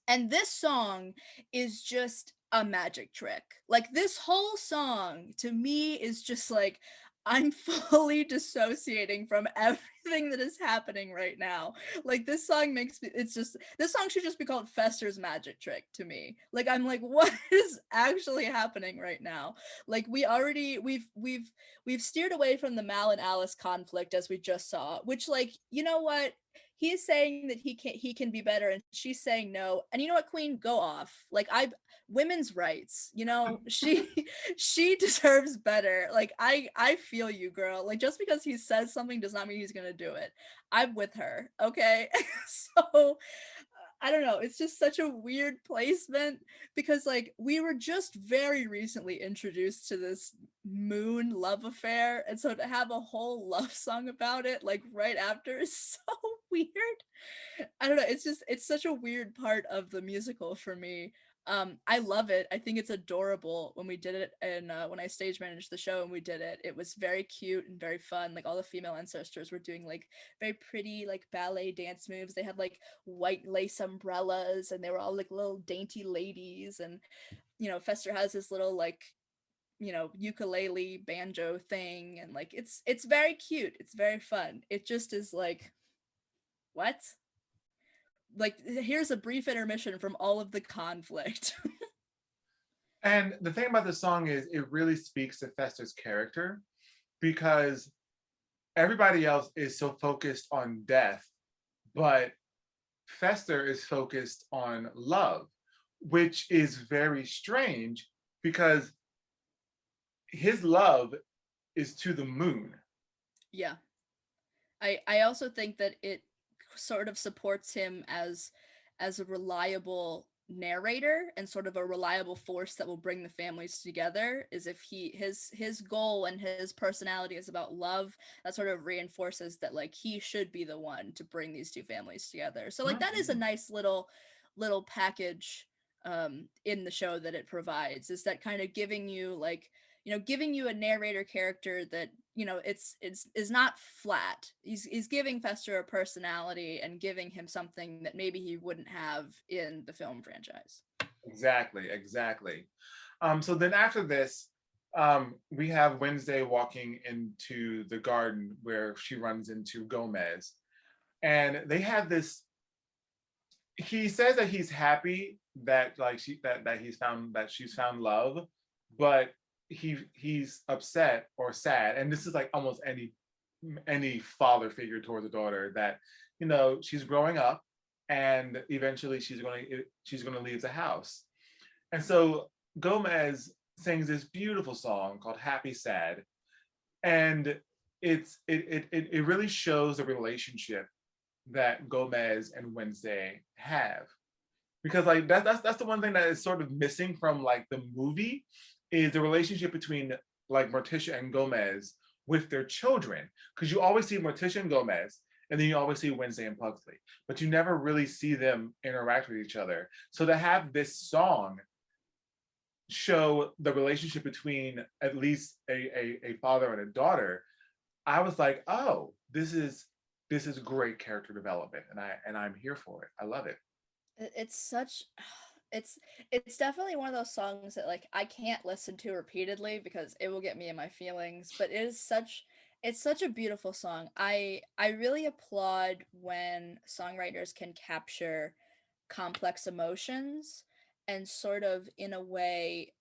And this song is just a magic trick. Like this whole song to me is just like I'm fully dissociating from everything that is happening right now. Like this song makes me, it's just, this song should just be called Fester's Magic Trick to me. Like I'm like, what is actually happening right now? Like we've steered away from the Mal and Alice conflict as we just saw, which like, you know what? he's saying that he can be better, and she's saying no. And you know what, Queen, go off. Like, I women's rights, you know, she she deserves better. Like, I feel you, girl. Like, just because he says something does not mean he's gonna do it. I'm with her, okay? So I don't know, it's just such a weird placement because like we were just very recently introduced to this moon love affair, and so to have a whole love song about it like right after is so weird. I don't know, it's such a weird part of the musical for me. I love it. I think it's adorable. When we did it, and when I stage managed the show and we did it, it was very cute and very fun. Like, all the female ancestors were doing like very pretty like ballet dance moves. They had like white lace umbrellas, and they were all like little dainty ladies. And you know, Fester has this little like, you know, ukulele banjo thing, and like it's very cute. It's very fun. It just is like, what? Like, here's a brief intermission from all of the conflict. And the thing about the song is it really speaks to Fester's character, because everybody else is so focused on death, but Fester is focused on love, which is very strange because his love is to the moon. Yeah. I also think that it sort of supports him as a reliable narrator and sort of a reliable force that will bring the families together. Is if his goal and his personality is about love, that sort of reinforces that like he should be the one to bring these two families together. So like that is a nice little package in the show that it provides, is that kind of giving you like, you know, giving you a narrator character that, you know, it's is not flat. He's giving Fester a personality and giving him something that maybe he wouldn't have in the film franchise. Exactly. So then after this, we have Wednesday walking into the garden where she runs into Gomez, and they have this. He says that he's happy that like that she's found love, but he's upset or sad, and this is like almost any father figure towards a daughter, that you know she's growing up and eventually she's going to leave the house. And so Gomez sings this beautiful song called Happy Sad, and it really shows the relationship that Gomez and Wednesday have, because like that's the one thing that is sort of missing from like the movie, is the relationship between like Morticia and Gomez with their children, because you always see Morticia and Gomez, and then you always see Wednesday and Pugsley, but you never really see them interact with each other. So to have this song show the relationship between at least a father and a daughter, I was like, oh, this is great character development, and I'm here for it. I love it. It's such it's definitely one of those songs that like I can't listen to repeatedly because it will get me in my feelings, but it's such a beautiful song. I really applaud when songwriters can capture complex emotions and sort of in a way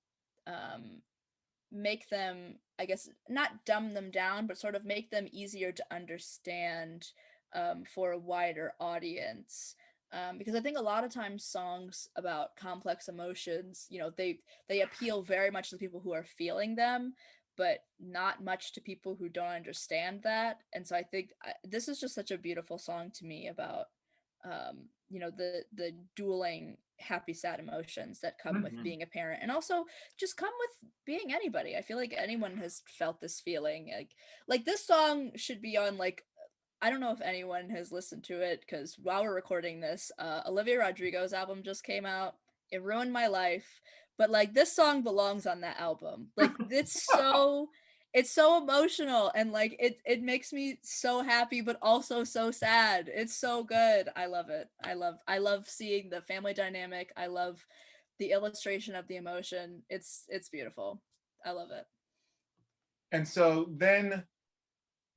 um make them, I guess, not dumb them down, but sort of make them easier to understand for a wider audience. Because I think a lot of times songs about complex emotions, you know, they appeal very much to people who are feeling them, but not much to people who don't understand that. And so I think this is just such a beautiful song to me about, you know, the dueling happy sad emotions that come with Mhm. being a parent, and also just come with being anybody. I feel like anyone has felt this feeling. Like this song should be on like, I don't know if anyone has listened to it because while we're recording this, Olivia Rodrigo's album just came out. It ruined my life, but like this song belongs on that album. Like it's so emotional, and like it makes me so happy but also so sad. It's so good. I love it. I love seeing the family dynamic. I love the illustration of the emotion. It's beautiful. I love it. And so then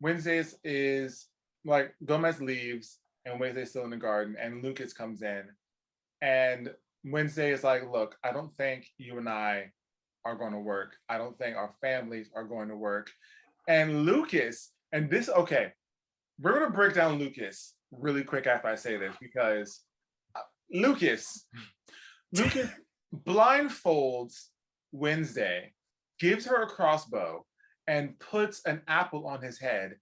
Wednesdays is like Gomez leaves and Wednesday's still in the garden, and Lucas comes in, and Wednesday is like, look, I don't think you and I are going to work. I don't think our families are going to work. And Lucas, and this, okay, we're gonna break down Lucas really quick after I say this because Lucas, Lucas blindfolds Wednesday, gives her a crossbow, and puts an apple on his head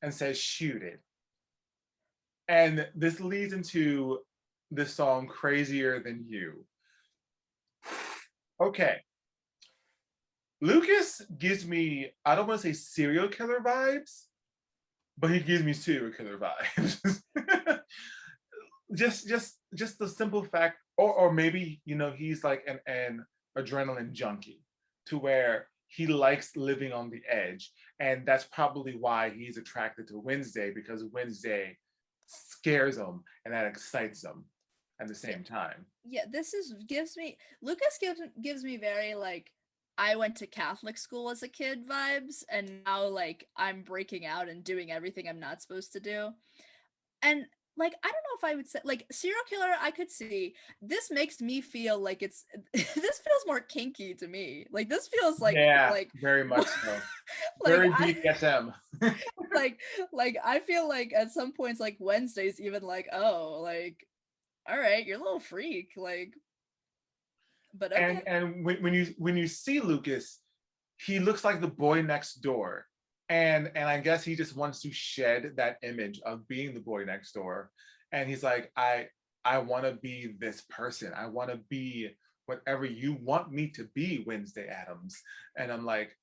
and says, "Shoot it." And this leads into the song "Crazier Than You." Okay, Lucas gives me, I don't want to say serial killer vibes, but he gives me serial killer vibes. just the simple fact, or maybe he's like an adrenaline junkie, to where he likes living on the edge, and that's probably why he's attracted to Wednesday, because Wednesday scares him and that excites him at the same time. Yeah, this is gives me Lucas gives me very like I went to Catholic school as a kid vibes, and now like I'm breaking out and doing everything I'm not supposed to do. And like I don't know if I would say like serial killer I could see. This makes me feel like it's this feels more kinky to me. Like this feels Yeah, like very much so. like Very I BDSM. like I feel like at some points like Wednesday's even like, oh, like all right, you're a little freak, like, but okay. And when you see Lucas, he looks like the boy next door, and I guess he just wants to shed that image of being the boy next door, and he's like, I want to be this person. I want to be whatever you want me to be, Wednesday Addams. And I'm like,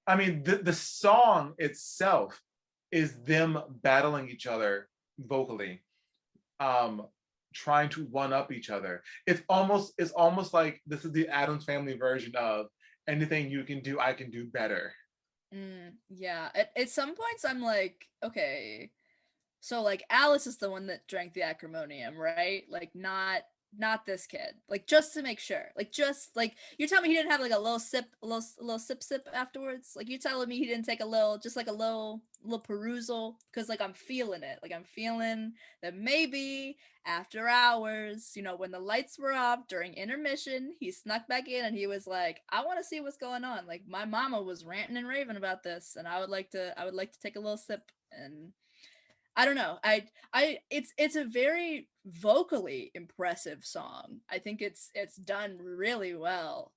I mean, the song itself is them battling each other vocally, um, trying to one up each other. It's almost like this is the Addams Family version of anything you can do, I can do better. Yeah. At some points, I'm like, okay, so like Alice is the one that drank the acrimonium, right? Like not this kid. Like just to make sure. Like just like you're telling me he didn't have like a little sip, a little sip afterwards. Like you telling me he didn't take a little, just like a little perusal, because like I'm feeling it. Like I'm feeling that maybe after hours, when the lights were off during intermission, he snuck back in and he was like, I want to see what's going on. Like my mama was ranting and raving about this, and I would like to take a little sip. And I don't know. It's a very vocally impressive song. I think it's done really well.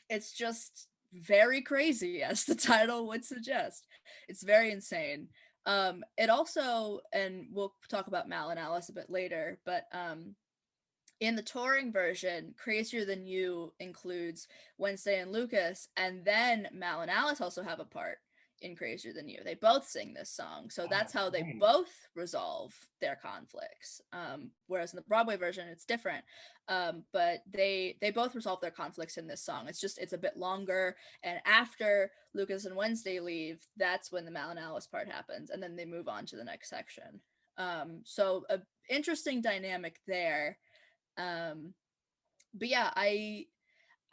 It's just very crazy, as the title would suggest. It's very insane. It also, and we'll talk about Mal and Alice a bit later, but in the touring version, Crazier Than You includes Wednesday and Lucas, and then Mal and Alice also have a part in Crazier Than You. They both sing this song, so that's how they Right. both resolve their conflicts. Whereas in the Broadway version, it's different. But they both resolve their conflicts in this song. It's a bit longer, and after Lucas and Wednesday leave, that's when the Mal and Alice part happens, and then they move on to the next section. So a interesting dynamic there. But yeah, I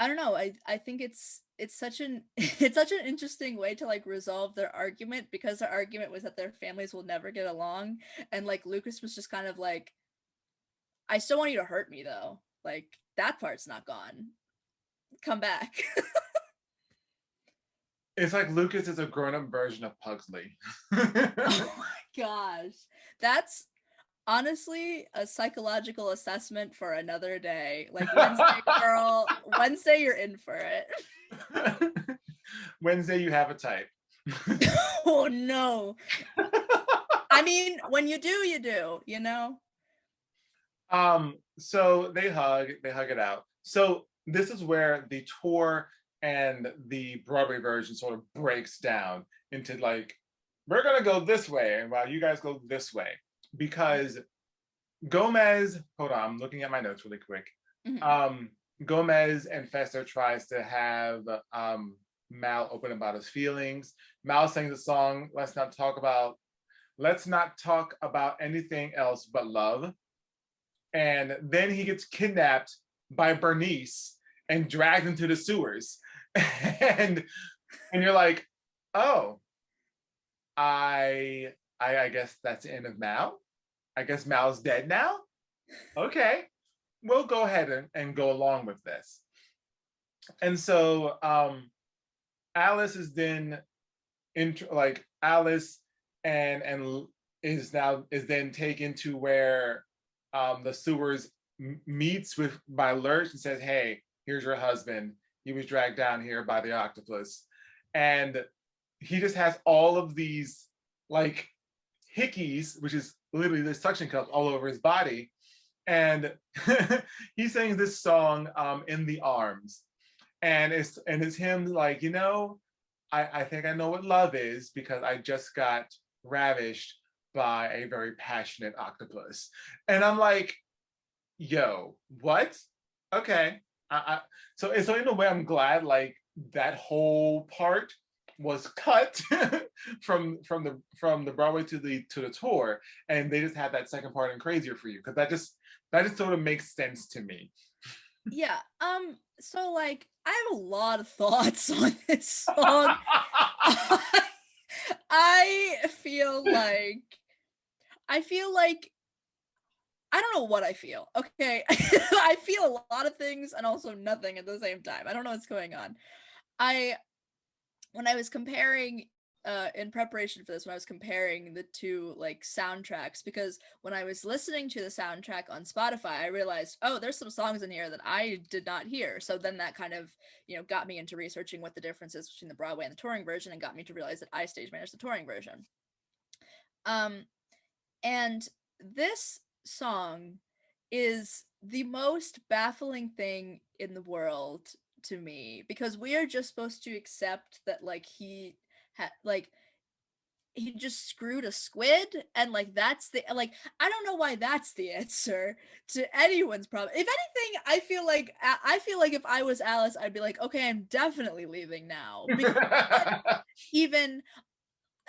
don't know. I think it's such an it's such an interesting way to like resolve their argument, because their argument was that their families will never get along, and like Lucas was just kind of like, I still want you to hurt me though. Like that part's not gone. Come back. It's like Lucas is a grown-up version of Pugsley. Oh my gosh. That's honestly a psychological assessment for another day. Like Wednesday girl, Wednesday you're in for it. Wednesday, you have a type. Oh no. I mean, when you do, you do, you know? So they hug it out. So this is where the tour and the Broadway version sort of breaks down into like, we're gonna go this way, and while you guys go this way, because Gomez, hold on, I'm looking at my notes really quick. Mhm. Gomez and Fester tries to have Mal open about his feelings. Mal sings the song, let's not talk about anything else but love. And then he gets kidnapped by Bernice and dragged into the sewers. and and you're like, oh, I guess that's the end of Mal. I guess Mal's dead now. Okay, we'll go ahead and go along with this. And so Alice is then like Alice and is then taken to where the sewers meets with by Lurch and says, hey, here's your husband. He was dragged down here by the octopus. And he just has all of these like hickeys, which is literally the suction cups all over his body. And he sings this song, In the Arms. And it's him like, I think I know what love is because I just got ravished by a very passionate octopus. And I'm like, yo, what? Okay. So in a way, I'm glad like that whole part was cut from the Broadway to the tour, and they just had that second part in Crazier for You, because that just sort of makes sense to me. Yeah. So like I have a lot of thoughts on this song. I feel like I don't know what I feel. Okay. I feel a lot of things and also nothing at the same time. I don't know what's going on. When I was comparing in preparation for this, when I was comparing the two like soundtracks, because when I was listening to the soundtrack on Spotify, I realized, oh, there's some songs in here that I did not hear. So then that kind of, got me into researching what the difference is between the Broadway and the touring version, and got me to realize that I stage managed the touring version. And this song is the most baffling thing in the world to me, because we are just supposed to accept that like he just screwed a squid, and like that's the like I don't know why that's the answer to anyone's problem. If anything, I feel like if I was Alice, I'd be like, okay, I'm definitely leaving now, because even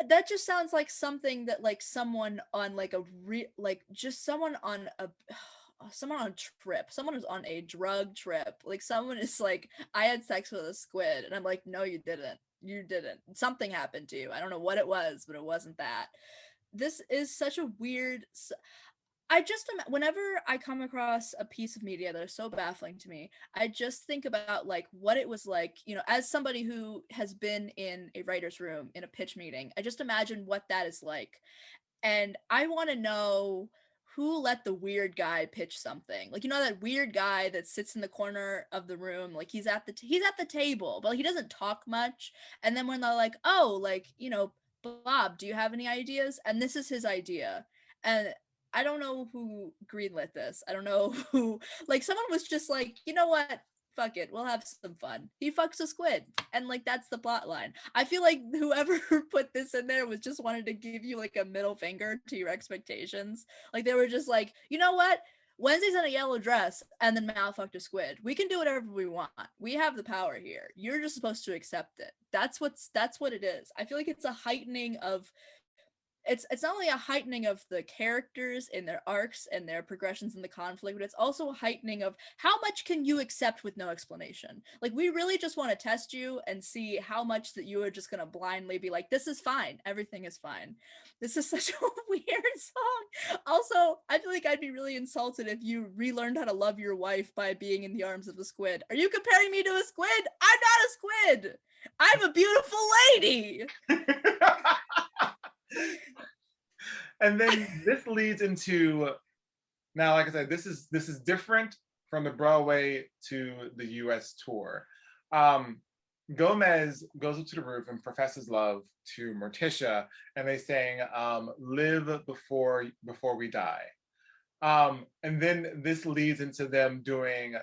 that just sounds like something that like someone on like someone on a trip, someone who's on a drug trip, like someone is like, I had sex with a squid, and I'm like, no, you didn't, something happened to you, I don't know what it was, but it wasn't that. This is such a weird whenever I come across a piece of media that is so baffling to me, I just think about like what it was like, as somebody who has been in a writer's room in a pitch meeting, I just imagine what that is like. And I want to know who let the weird guy pitch something. Like, that weird guy that sits in the corner of the room, like he's at the table, but he doesn't talk much. And then when they're like, oh, like, Bob, do you have any ideas? And this is his idea. And I don't know who greenlit this. I don't know who, like, someone was just like, you know what? Fuck it, we'll have some fun. He fucks a squid, and like that's the plot line. I feel like whoever put this in there was just wanted to give you like a middle finger to your expectations. Like they were just like, you know what? Wednesday's in a yellow dress and then Mal fucked a squid. We can do whatever we want. We have the power here. You're just supposed to accept it. That's what it is. I feel like it's a heightening of it's not only a heightening of the characters in their arcs and their progressions in the conflict, but it's also a heightening of how much can you accept with no explanation. Like, we really just want to test you and see how much that you are just going to blindly be like, this is fine, everything is fine. This is such a weird song. Also, I feel like I'd be really insulted if you relearned how to love your wife by being in the arms of a squid. Are you comparing me to a squid? I'm not a squid. I'm a beautiful lady. And then this leads into, now, like I said, this is different from the Broadway to the US tour. Gomez goes up to the roof and professes love to Morticia, and they sing Live Before We Die. And then this leads into them doing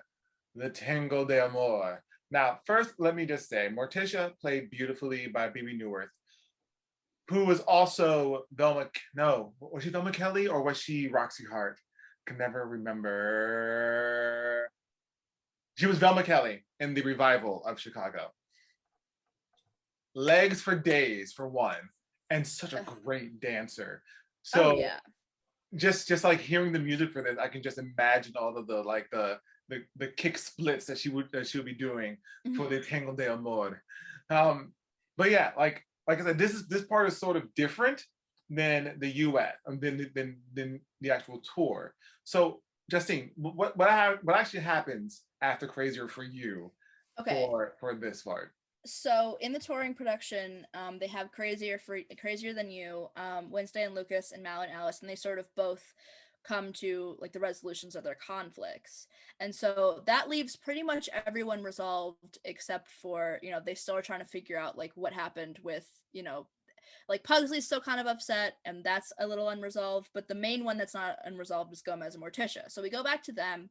the Tango de Amor. Now, first, let me just say, Morticia, played beautifully by Bebe Neuwirth, who was also was she Velma Kelly or was she Roxy Hart? Can never remember. She was Velma Kelly in the revival of Chicago. Legs for days, for one, and such a great dancer. So yeah. just like hearing the music for this, I can just imagine all of the kick splits that she would be doing for the Tango de Amor. But yeah, like I said, this part is sort of different than the US, than the actual tour. So Justine, what actually happens after Crazier for You? Okay. For this part? So in the touring production, they have Crazier Than You, Wednesday and Lucas, and Mal and Alice, and they sort of both come to like the resolutions of their conflicts. And so that leaves pretty much everyone resolved except for, they still are trying to figure out like what happened with, like Pugsley's still kind of upset, and that's a little unresolved, but the main one that's not unresolved is Gomez and Morticia. So we go back to them,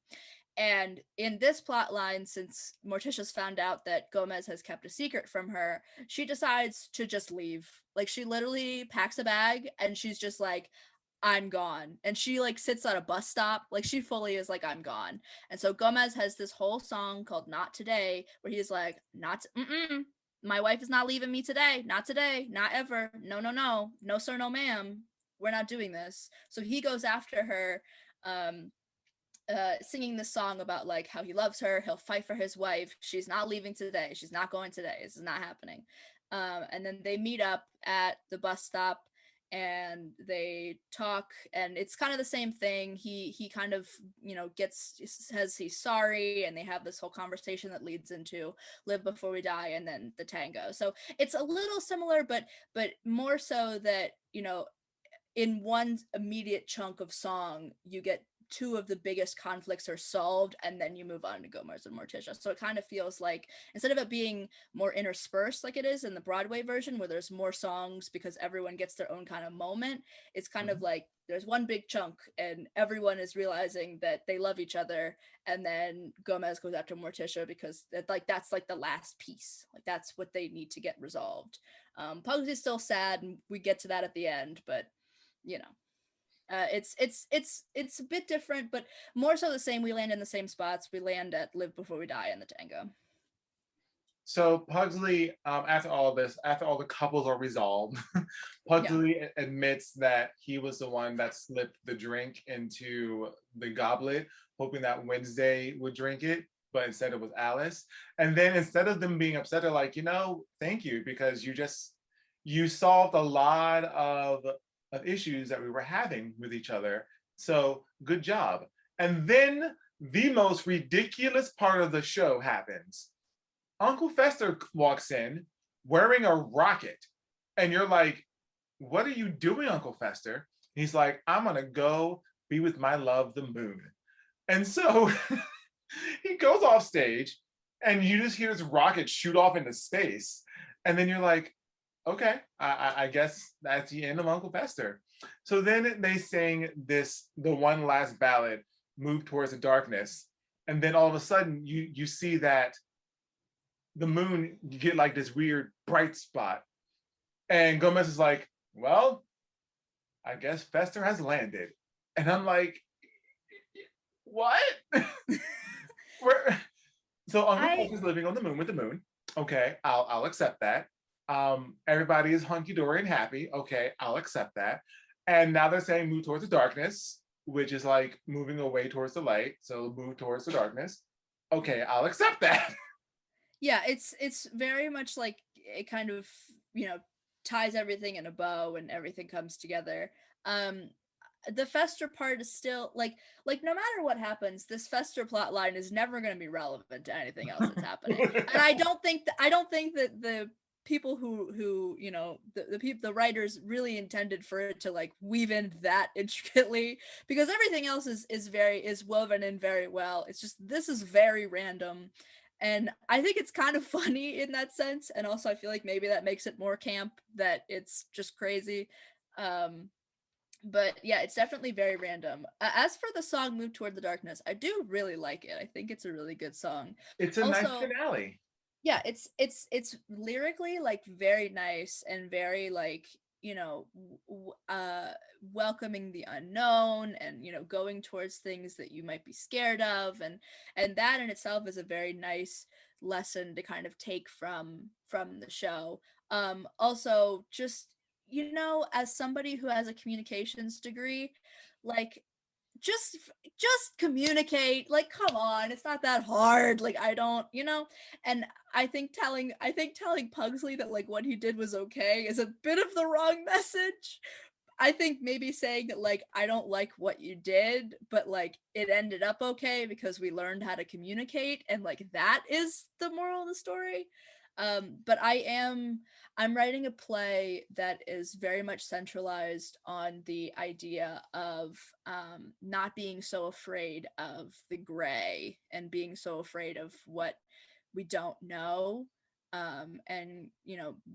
and in this plot line, since Morticia's found out that Gomez has kept a secret from her, she decides to just leave. Like, she literally packs a bag and she's just like, I'm gone. And she like sits at a bus stop. Like, she fully is like, I'm gone. And so Gomez has this whole song called Not Today, where he's like, my wife is not leaving me today. Not today. Not ever. No, no, no. No, sir, no, ma'am. We're not doing this. So he goes after her. Singing this song about like how he loves her, he'll fight for his wife, she's not leaving today, she's not going today, this is not happening. And then they meet up at the bus stop and they talk, and it's kind of the same thing. He kind of says he's sorry, and they have this whole conversation that leads into Live Before We Die and then the tango. So it's a little similar, but more so that in one immediate chunk of song you get two of the biggest conflicts are solved, and then you move on to Gomez and Morticia. So it kind of feels like, instead of it being more interspersed like it is in the Broadway version where there's more songs because everyone gets their own kind of moment, it's kind of like there's one big chunk and everyone is realizing that they love each other, and then Gomez goes after Morticia because that's like the last piece, like that's what they need to get resolved. Pugsy's still sad, and we get to that at the end, but it's a bit different, but more so the same. We land in the same spots. We land at Live Before We Die and the tango. So Pugsley, after all this, after all the couples are resolved, Pugsley admits that he was the one that slipped the drink into the goblet, hoping that Wednesday would drink it, but instead it was Alice. And then instead of them being upset, they're like, thank you, because you solved a lot of issues that we were having with each other. So good job. And then the most ridiculous part of the show happens. Uncle Fester walks in wearing a rocket. And you're like, what are you doing, Uncle Fester? He's like, I'm going to go be with my love, the moon. And so he goes off stage and you just hear this rocket shoot off into space. And then you're like, okay, I guess that's the end of Uncle Fester. So then they sing the one last ballad, Move Towards the Darkness. And then all of a sudden you see that the moon, you get like this weird bright spot. And Gomez is like, well, I guess Fester has landed. And I'm like, what? So Uncle Fester's living on the moon with the moon. Okay, I'll accept that. Everybody is hunky-dory and happy. Okay, I'll accept that. And now they're saying move towards the darkness, which is like moving away towards the light. So move towards the darkness. Okay, I'll accept that. Yeah, it's very much like it kind of, ties everything in a bow and everything comes together. The Fester part is still like no matter what happens, this Fester plot line is never going to be relevant to anything else that's happening. And I don't think that the people who the writers really intended for it to like weave in that intricately, because everything else is woven in very well. It's just, this is very random, and I think it's kind of funny in that sense, and also I feel like maybe that makes it more camp, that it's just crazy. But yeah, it's definitely very random. As for the song Move Toward the Darkness, I do really like it. I think it's a really good song. It's a nice finale. Yeah, it's lyrically like very nice and very like, welcoming the unknown, and going towards things that you might be scared of, and that in itself is a very nice lesson to kind of take from the show. Also, just as somebody who has a communications degree, like just communicate, like come on, it's not that hard, like I don't, and I think telling Pugsley that like what he did was okay is a bit of the wrong message. I think maybe saying that like I don't like what you did, but like it ended up okay because we learned how to communicate, and like that is the moral of the story. But I'm writing a play that is very much centralized on the idea of not being so afraid of the gray and being so afraid of what we don't know. And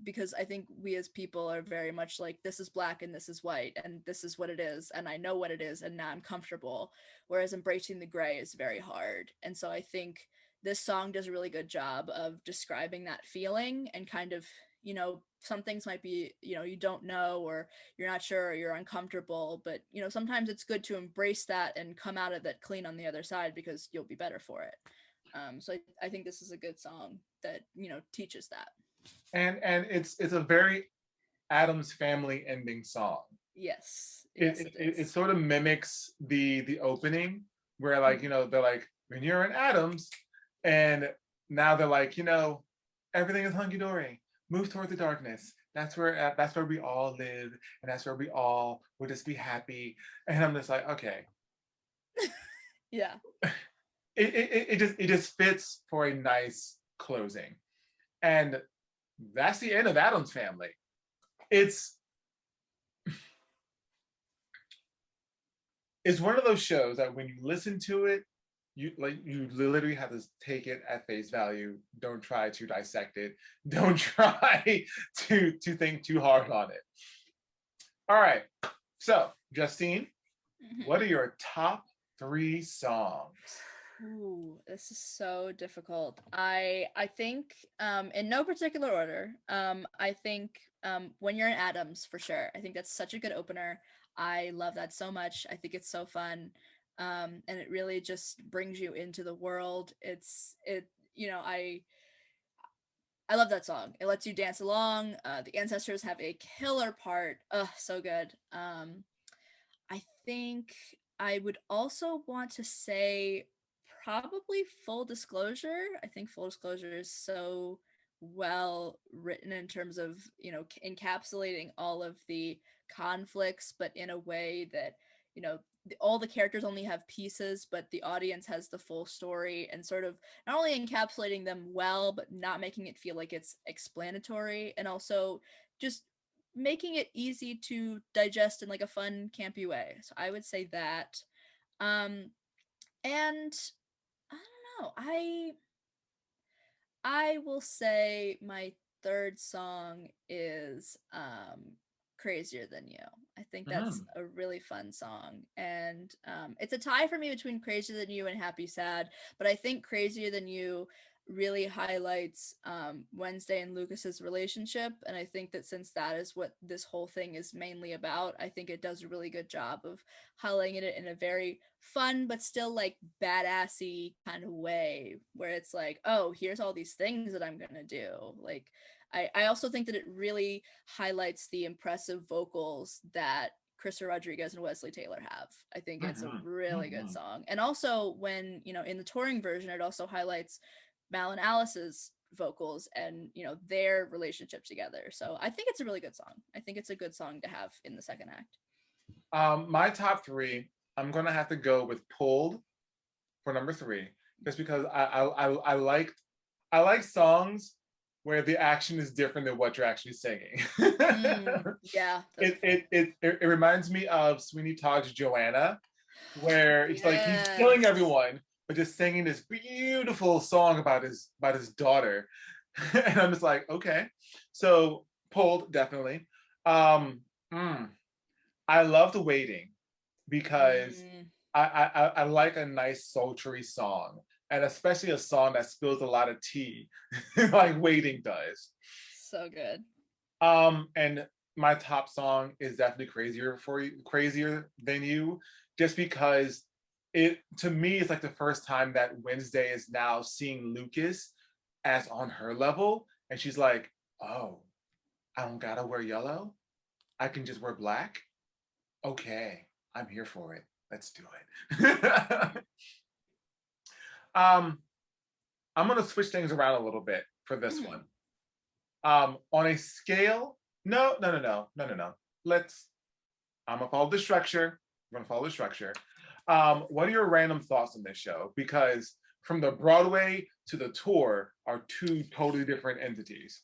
because I think we as people are very much like, this is black and this is white and this is what it is and I know what it is and now I'm comfortable, whereas embracing the gray is very hard. And so I think this song does a really good job of describing that feeling and kind of, some things might be, you don't know, or you're not sure, or you're uncomfortable, but sometimes it's good to embrace that and come out of that clean on the other side because you'll be better for it. So I think this is a good song that teaches that. And it's a very Addams Family ending song. Yes. It sort of mimics the opening where like they're like, when you're an Addams, and now they're like, everything is hunky-dory, move toward the darkness, that's where we all live, and that's where we all will just be happy. And I'm just like, okay. Yeah. It just fits for a nice closing. And that's the end of Addams Family. It's one of those shows that when you listen to it, you literally have to take it at face value. Don't try to dissect it. Don't try to think too hard on it. All right. So, Justine, what are your top 3 songs? Ooh, this is so difficult. I think in no particular order. I think When You're an Addams, for sure. I think that's such a good opener. I love that so much. I think it's so fun. And it really just brings you into the world. I love that song. It lets you dance along. The ancestors have a killer part. Ugh, so good. I think I would also want to say probably Full Disclosure. I think Full Disclosure is so well written in terms of, encapsulating all of the conflicts, but in a way that, all the characters only have pieces, but the audience has the full story, and sort of not only encapsulating them well, but not making it feel like it's explanatory, and also just making it easy to digest in like a fun, campy way. So I would say that. And I don't know. I will say my third song is Crazier Than You. I think that's a really fun song. And it's a tie for me between Crazier Than You and Happy Sad, but I think Crazier Than You really highlights Wednesday and Lucas's relationship, and I think that since that is what this whole thing is mainly about, I think it does a really good job of highlighting it in a very fun but still like badassy kind of way, where it's like, oh, here's all these things that I'm gonna do. Like I also think that it really highlights the impressive vocals that Krista Rodriguez and Wesley Taylor have. I think it's a really good song. And also when, in the touring version, it also highlights Mal and Alice's vocals and, their relationship together. So I think it's a really good song. I think it's a good song to have in the second act. My top 3, I'm gonna have to go with Pulled for number 3, just because I like songs where the action is different than what you're actually singing. Yeah. It reminds me of Sweeney Todd's Joanna, where it's like he's killing everyone, but just singing this beautiful song about his daughter. And I'm just like, okay. So Pulled, definitely. I love The Waiting because I like a nice sultry song, and especially a song that spills a lot of tea like Waiting does. So good. And my top song is definitely Crazier Than You, just because it, to me, it's like the first time that Wednesday is now seeing Lucas as on her level, and she's like, oh, I don't gotta wear yellow, I can just wear black. Okay, I'm here for it. Let's do it. I'm gonna switch things around a little bit for this one. On a scale, no. I'm gonna follow the structure. What are your random thoughts on this show? Because from the Broadway to the tour are two totally different entities.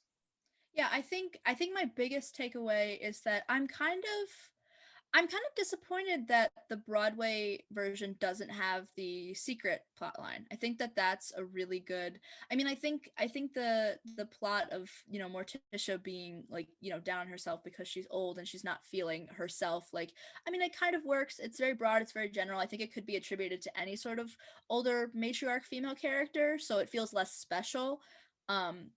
Yeah, I think my biggest takeaway is that I'm kind of disappointed that the Broadway version doesn't have the secret plot line. I think that that's a really good. I mean, I think the plot of Morticia being like down on herself because she's old and she's not feeling herself. Like, I mean, it kind of works. It's very broad. It's very general. I think it could be attributed to any sort of older matriarch female character, so it feels less special.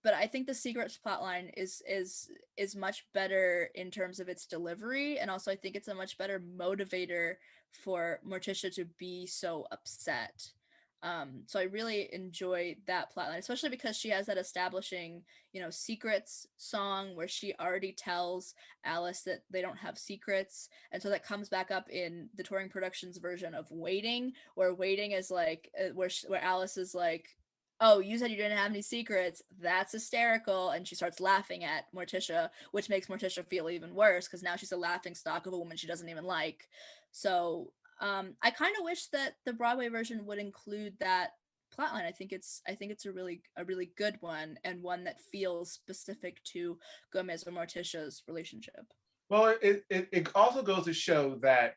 But I think the secrets plotline is much better in terms of its delivery, and also I think it's a much better motivator for Morticia to be so upset. So I really enjoy that plotline, especially because she has that establishing, secrets song where she already tells Alice that they don't have secrets, and so that comes back up in the touring productions version of Waiting, where Waiting is like where Alice is like, oh, you said you didn't have any secrets. That's hysterical. And she starts laughing at Morticia, which makes Morticia feel even worse because now she's a laughing stock of a woman she doesn't even like. So I kind of wish that the Broadway version would include that plotline. I think it's a really good one, and one that feels specific to Gomez or Morticia's relationship. Well, it also goes to show that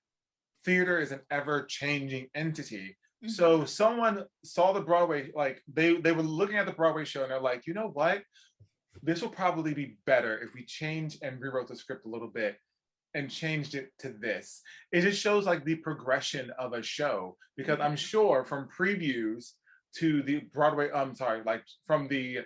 theater is an ever-changing entity. Mhm. So someone saw the Broadway, like they were looking at the Broadway show and they're like, you know what? This will probably be better if we change and rewrote the script a little bit and changed it to this. It just shows like the progression of a show because I'm Mhm. sure from previews to the Broadway, I'm sorry, like from the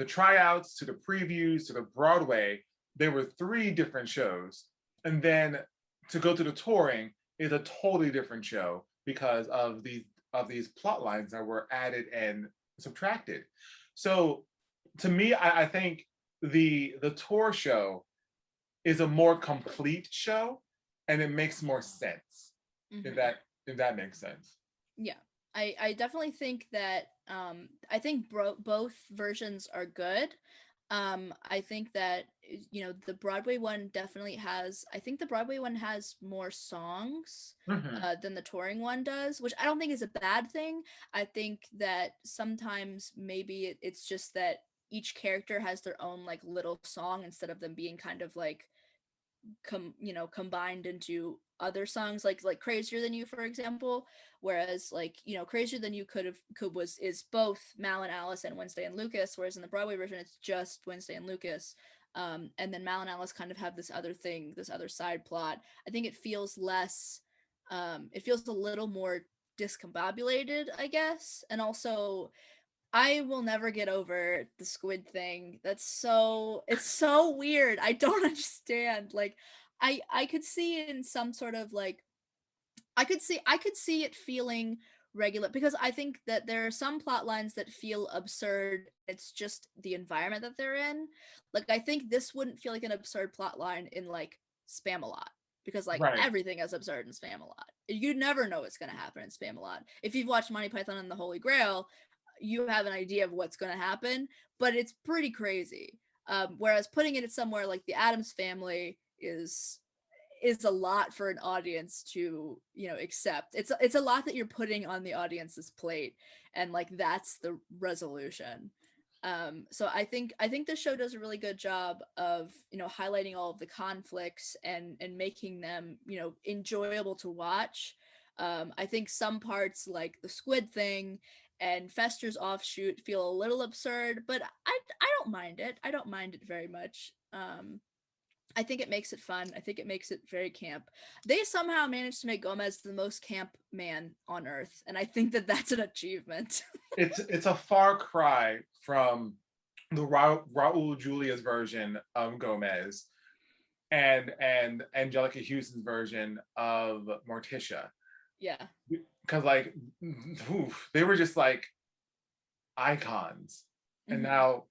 tryouts to the previews to the Broadway, there were three different shows. And then to go to the touring is a totally different show because of these plot lines that were added and subtracted. So to me, I think the tour show is a more complete show and it makes more sense if Mhm. that makes sense. Yeah, I definitely think that I think both versions are good. I think that the Broadway one definitely has. I think the Broadway one has more songs Mhm. than the touring one does, which I don't think is a bad thing. I think that sometimes maybe it's just that each character has their own like little song instead of them being kind of like combined into other songs like Crazier Than You, for example, whereas like Crazier Than You could was is both Mal and Alice and Wednesday and Lucas, whereas in the Broadway version it's just Wednesday and Lucas. And then Mal and Alice kind of have this other thing, this other side plot. I think it feels less it feels a little more discombobulated, I guess. And also I will never get over the squid thing. It's so weird. I don't understand. Like I could see it in some sort of like I could see it feeling regular because I think that there are some plot lines that feel absurd. It's just the environment that they're in. Like I think this wouldn't feel like an absurd plot line in like Spam-A-Lot because like Right. everything is absurd in Spam-A-Lot. You never know what's going to happen in Spam-A-Lot. If you've watched Monty Python and the Holy Grail, you have an idea of what's going to happen, but it's pretty crazy. Whereas putting it somewhere like the Addams Family is a lot for an audience to accept. It's a lot that you're putting on the audience's plate, and like that's the resolution. So I think the show does a really good job of highlighting all of the conflicts and making them enjoyable to watch. I think some parts like the squid thing and Fester's offshoot feel a little absurd, but I don't mind it. I don't mind it very much. I think it makes it fun. I think it makes it very camp. They somehow managed to make Gomez the most camp man on earth, and I think that that's an achievement. It's a far cry from the Raul Julia's version of Gomez and Angelica Houston's version of Morticia. Yeah. Because like oof, they were just like icons. And Hmm. now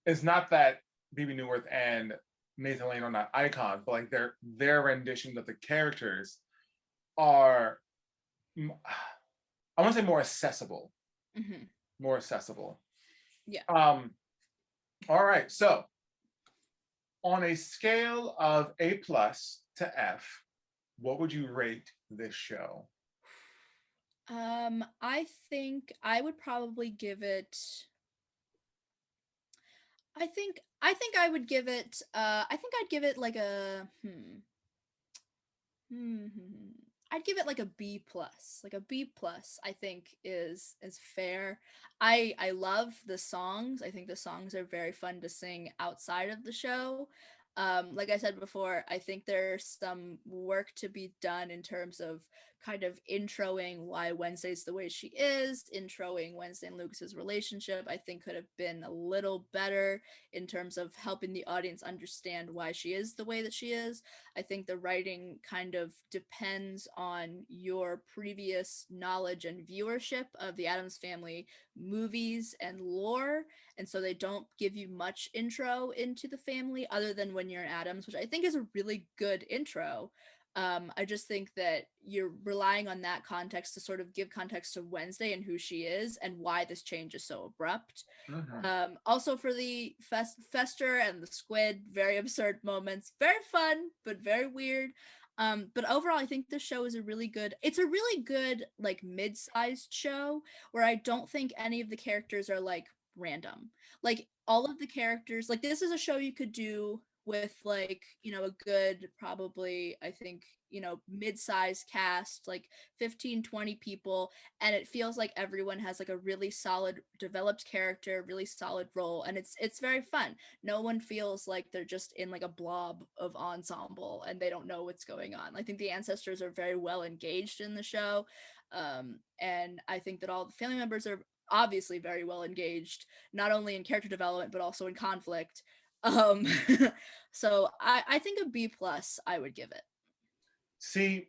it's not that BB Newirth and Nathan Lane are not icons, but like their renditions of the characters are I want to say more accessible. Hmm. More accessible. Yeah. Um, all right. So on a scale of A plus to F, what would you rate this show? I think I would probably give it. I think I would give it. I think I'd give it like a hmm. I'd give it like a B plus. Like a B plus, I think is fair. I love the songs. I think the songs are very fun to sing outside of the show. Like I said before, I think there's some work to be done in terms of kind of introing why Wednesday's the way she is, introing Wednesday and Lucas's relationship. I think could have been a little better in terms of helping the audience understand why she is the way that she is. I think the writing kind of depends on your previous knowledge and viewership of the Addams Family movies and lore. And so they don't give you much intro into the family other than when you're an Addams, which I think is a really good intro. I just think that you're relying on that context to sort of give context to Wednesday and who she is and why this change is so abrupt. Mhm. Also for the Fester and the squid, very absurd moments, very fun but very weird. But overall, I think this show is a really good. It's a really good like mid-sized show where I don't think any of the characters are like random. Like all of the characters, like this is a show you could do with like a good probably I think mid-sized cast like 15-20 people, and it feels like everyone has like a really solid developed character, really solid role, and it's very fun. No one feels like they're just in like a blob of ensemble and they don't know what's going on. I think the ancestors are very well engaged in the show, and I think that all the family members are obviously very well engaged, not only in character development but also in conflict. um so I think a B plus I would give it. See,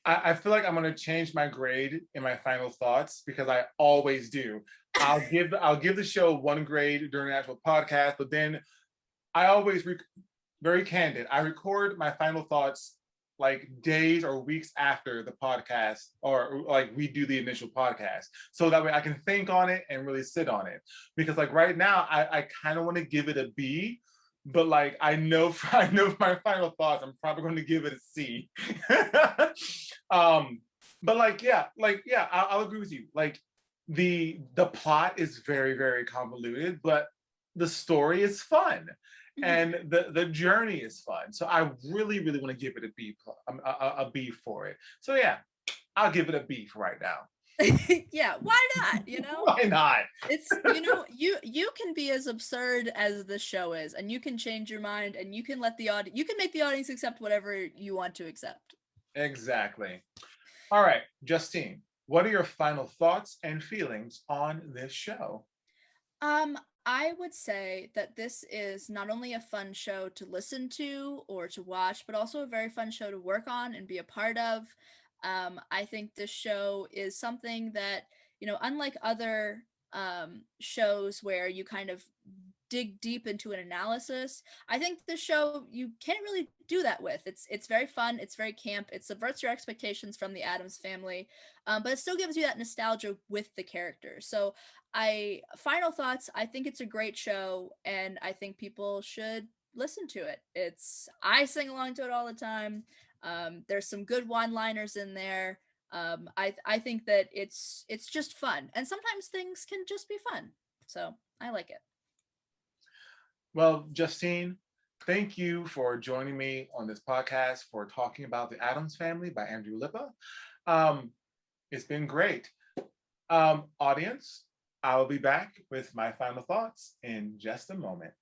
I feel like I'm gonna change my grade in my final thoughts because I always do. I'll give the show one grade during the actual podcast, but then I always very candid. I record my final thoughts like days or weeks after the podcast, or like we do the initial podcast, so that way I can think on it and really sit on it. Because like right now, I kind of want to give it a B, but like I know my final thoughts, I'm probably going to give it a C. um, but like yeah, I'll agree with you. Like the plot is very convoluted, but the story is fun and the journey is fun. So I really want to give it a B, a B for it. So yeah, I'll give it a B for right now. Yeah, why not, Why not? it's you can be as absurd as the show is, and you can change your mind, and you can let the audience you can make the audience accept whatever you want to accept. Exactly. All right, Justine, what are your final thoughts and feelings on this show? um I would say that this is not only a fun show to listen to or to watch, but also a very fun show to work on and be a part of. I think this show is something that, unlike other shows where you kind of dig deep into an analysis, I think this show you can't really do that with. It's very fun, it's very camp, it subverts your expectations from the Addams Family, but it still gives you that nostalgia with the characters. So I final thoughts, I think it's a great show and I think people should listen to it. It's I sing along to it all the time. There's some good one-liners in there. I think that it's just fun, and sometimes things can just be fun. So I like it. Well, Justine, thank you for joining me on this podcast for talking about The Addams Family by Andrew Lippa. Um, it's been great. Audience, I'll be back with my final thoughts in just a moment.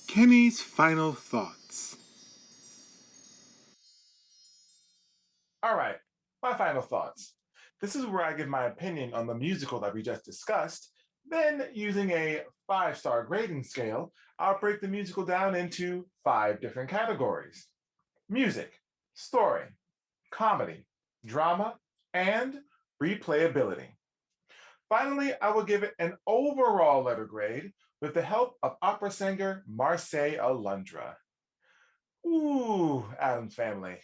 Kenny's final thoughts. All right, my final thoughts. This is where I give my opinion on the musical that we just discussed. Then, using a 5-star grading scale, I'll break the musical down into 5 different categories: music, story, comedy, drama, and replayability. Finally, I will give it an overall letter grade with the help of opera singer Marseille Alundra. Ooh, Addams Family.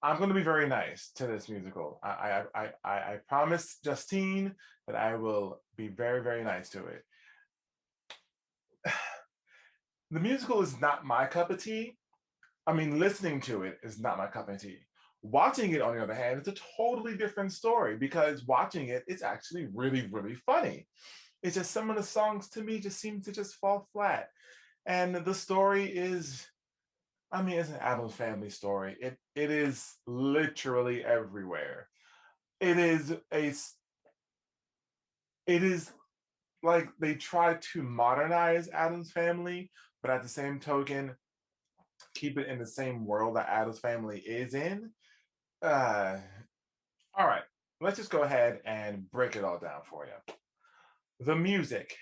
I'm going to be very nice to this musical. I promise Justine that I will be very nice to it. The musical is not my cup of tea. I mean, listening to it is not my cup of tea. Watching it, on the other hand, it's a totally different story because watching it, it's actually really, really funny. It's just some of the songs to me just seem to just fall flat. And the story is, I mean, it's an Addams Family story. It is literally everywhere. It is a it is like they try to modernize Addams Family, but at the same token, keep it in the same world that Addams Family is in. Uh, all right, let's just go ahead and break it all down for you. The music.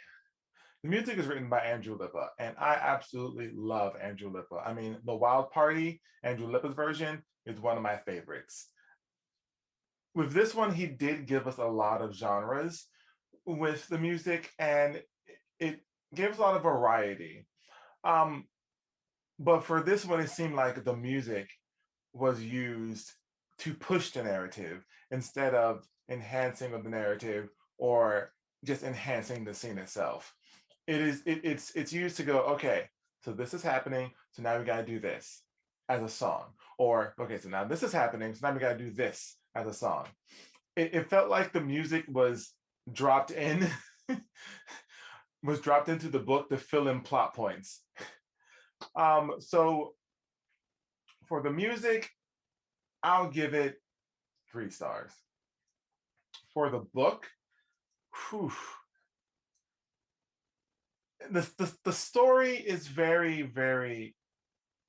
The music is written by Andrew Lippa, and I absolutely love Andrew Lippa. I mean, The Wild Party, Andrew Lippa's version, is one of my favorites. With this one, he did give us a lot of genres with the music, and it gives a lot of variety. Um, but for this one, it seemed like the music was used to push the narrative instead of enhancing of the narrative or just enhancing the scene itself. It's used to go, okay, so this is happening, so now we got to do this as a song, or okay, so now this is happening, so now we got to do this as a song. It felt like the music was dropped in was dropped into the book to fill in plot points. So for the music, I'll give it 3 stars. For the book, whew, the story is very, very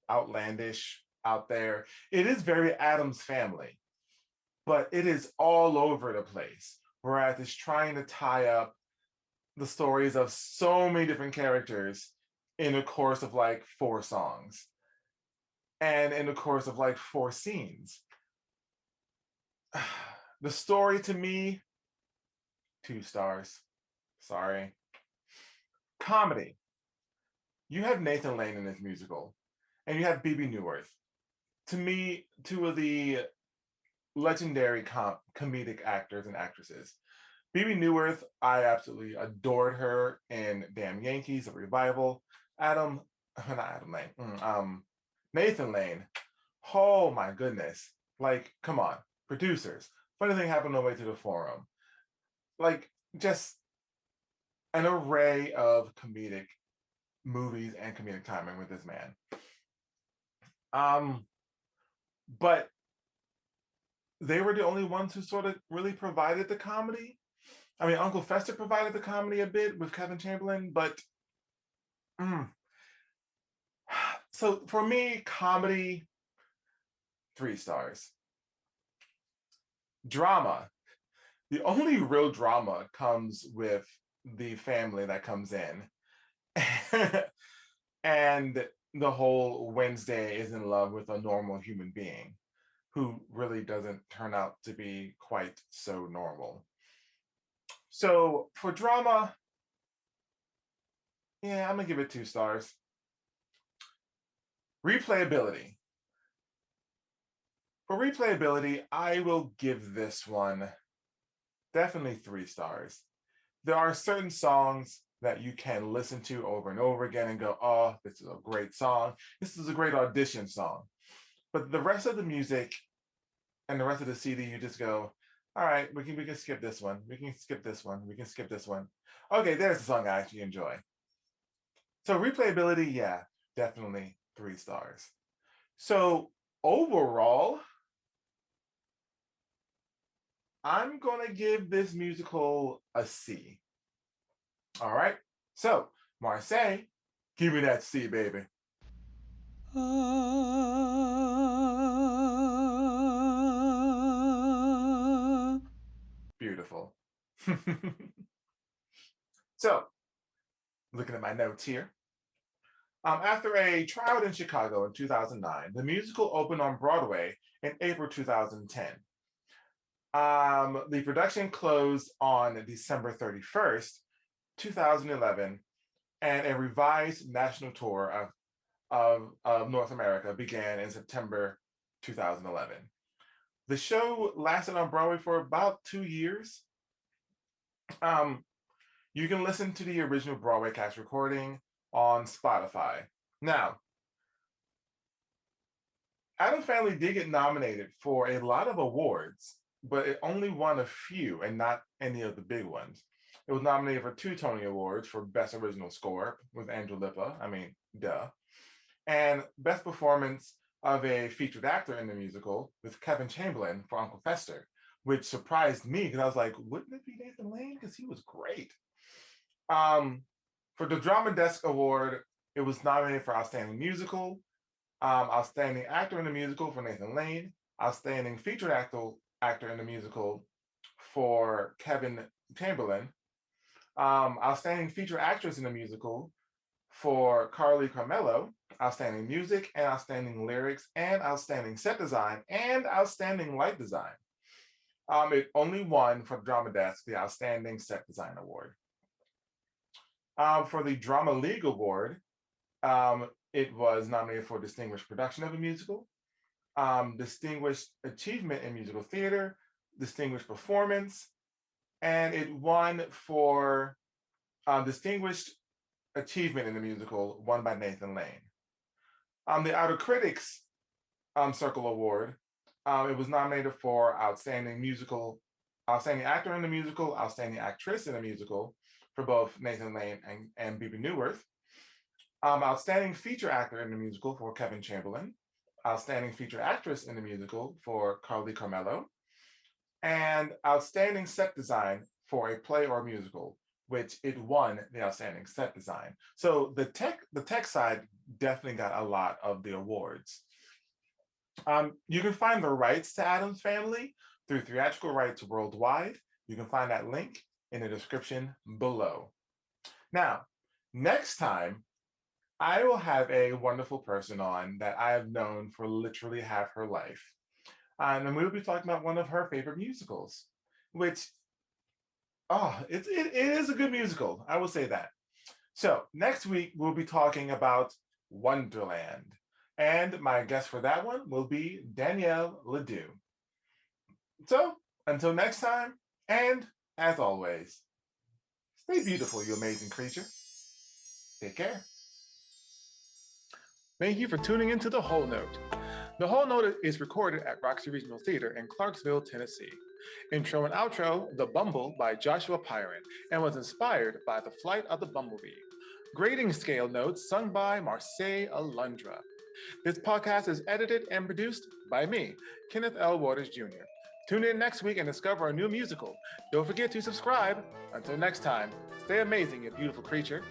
outlandish out there. It is very Addams Family, but it is all over the place. Whereas it's trying to tie up the stories of so many different characters in the course of like 4 songs and in the course of like 4 scenes. The story to me, 2 stars. Sorry. Comedy. You have Nathan Lane in this musical, and you have Bebe Neuwirth. To me, 2 of the legendary comedic actors and actresses. Bebe Neuwirth, I absolutely adored her in Damn Yankees, a revival. Not Adam Lane, Nathan Lane. Oh my goodness. Like, come on, producers. Funny thing happened on the way to the forum. Like, just an array of comedic movies and comedic timing with this man. But they were the only ones who sort of really provided the comedy. I mean, Uncle Fester provided the comedy a bit with Kevin Chamberlain, but so for me, comedy, 3 stars. Drama. The only real drama comes with the family that comes in. And the whole Wednesday is in love with a normal human being who really doesn't turn out to be quite so normal. So for drama, yeah, I'm gonna give it 2 stars. Replayability. For replayability, I will give this one definitely 3 stars. There are certain songs that you can listen to over and over again and go, oh, this is a great song. This is a great audition song. But the rest of the music and the rest of the CD, you just go, all right, we can skip this one. We can skip this one. We can skip this one. Okay, there's the song I actually enjoy. So replayability, yeah, definitely 3 stars. So overall, I'm gonna give this musical a C. All right. So Marseille, give me that C, baby. Beautiful. So, looking at my notes here. After a tryout in Chicago in 2009, the musical opened on Broadway in April 2010. The production closed on December 31st, 2011, and a revised national tour of North America began in September 2011. The show lasted on Broadway for about 2 years. You can listen to the original Broadway cast recording on Spotify. Now, Addams Family did get nominated for a lot of awards, but it only won a few and not any of the big ones. It was nominated for 2 Tony Awards for Best Original Score with Andrew Lippa. I mean, duh. And Best Performance of a Featured Actor in the Musical with Kevin Chamberlain for Uncle Fester, which surprised me because I was like, wouldn't it be Nathan Lane? Because he was great. For the Drama Desk Award, it was nominated for Outstanding Musical, Outstanding Actor in the Musical for Nathan Lane, Outstanding Featured Actor in the Musical for Kevin Chamberlain, Outstanding Featured Actress in the Musical for Carly Carmelo, Outstanding Music and Outstanding Lyrics and Outstanding Set Design and Outstanding Light Design. It only won for Drama Desk the Outstanding Set Design Award. For the Drama League Award, it was nominated for Distinguished Production of a Musical, Distinguished Achievement in Musical Theater, Distinguished Performance, and it won for Distinguished Achievement in the Musical, won by Nathan Lane. The Outer Critics Circle Award, it was nominated for Outstanding Actor in the Musical, Outstanding Actress in the Musical for both Nathan Lane and Bebe Neuwirth. Outstanding Feature Actor in the Musical for Kevin Chamberlain, Outstanding Feature Actress in the Musical for Carly Carmelo, and Outstanding Set Design for a Play or Musical, which it won the Outstanding Set Design. So the tech side definitely got a lot of the awards. You can find the rights to Addams Family through Theatrical Rights Worldwide. You can find that link in the description below. Now, next time, I will have a wonderful person on that I have known for literally half her life. And we'll be talking about one of her favorite musicals, which, it is a good musical. I will say that. So next week, we'll be talking about Wonderland. And my guest for that one will be Danielle Ledoux. So until next time, and as always, stay beautiful, you amazing creature. Take care. Thank you for tuning into The Whole Note. The Whole Note is recorded at Roxy Regional Theatre in Clarksville, Tennessee. Intro and outro, The Bumble by Joshua Pyron, and was inspired by The Flight of the Bumblebee. Grading scale notes sung by Marseille Alundra. This podcast is edited and produced by me, Kenneth L. Waters Jr. Tune in next week and discover a new musical. Don't forget to subscribe. Until next time, stay amazing, you beautiful creature.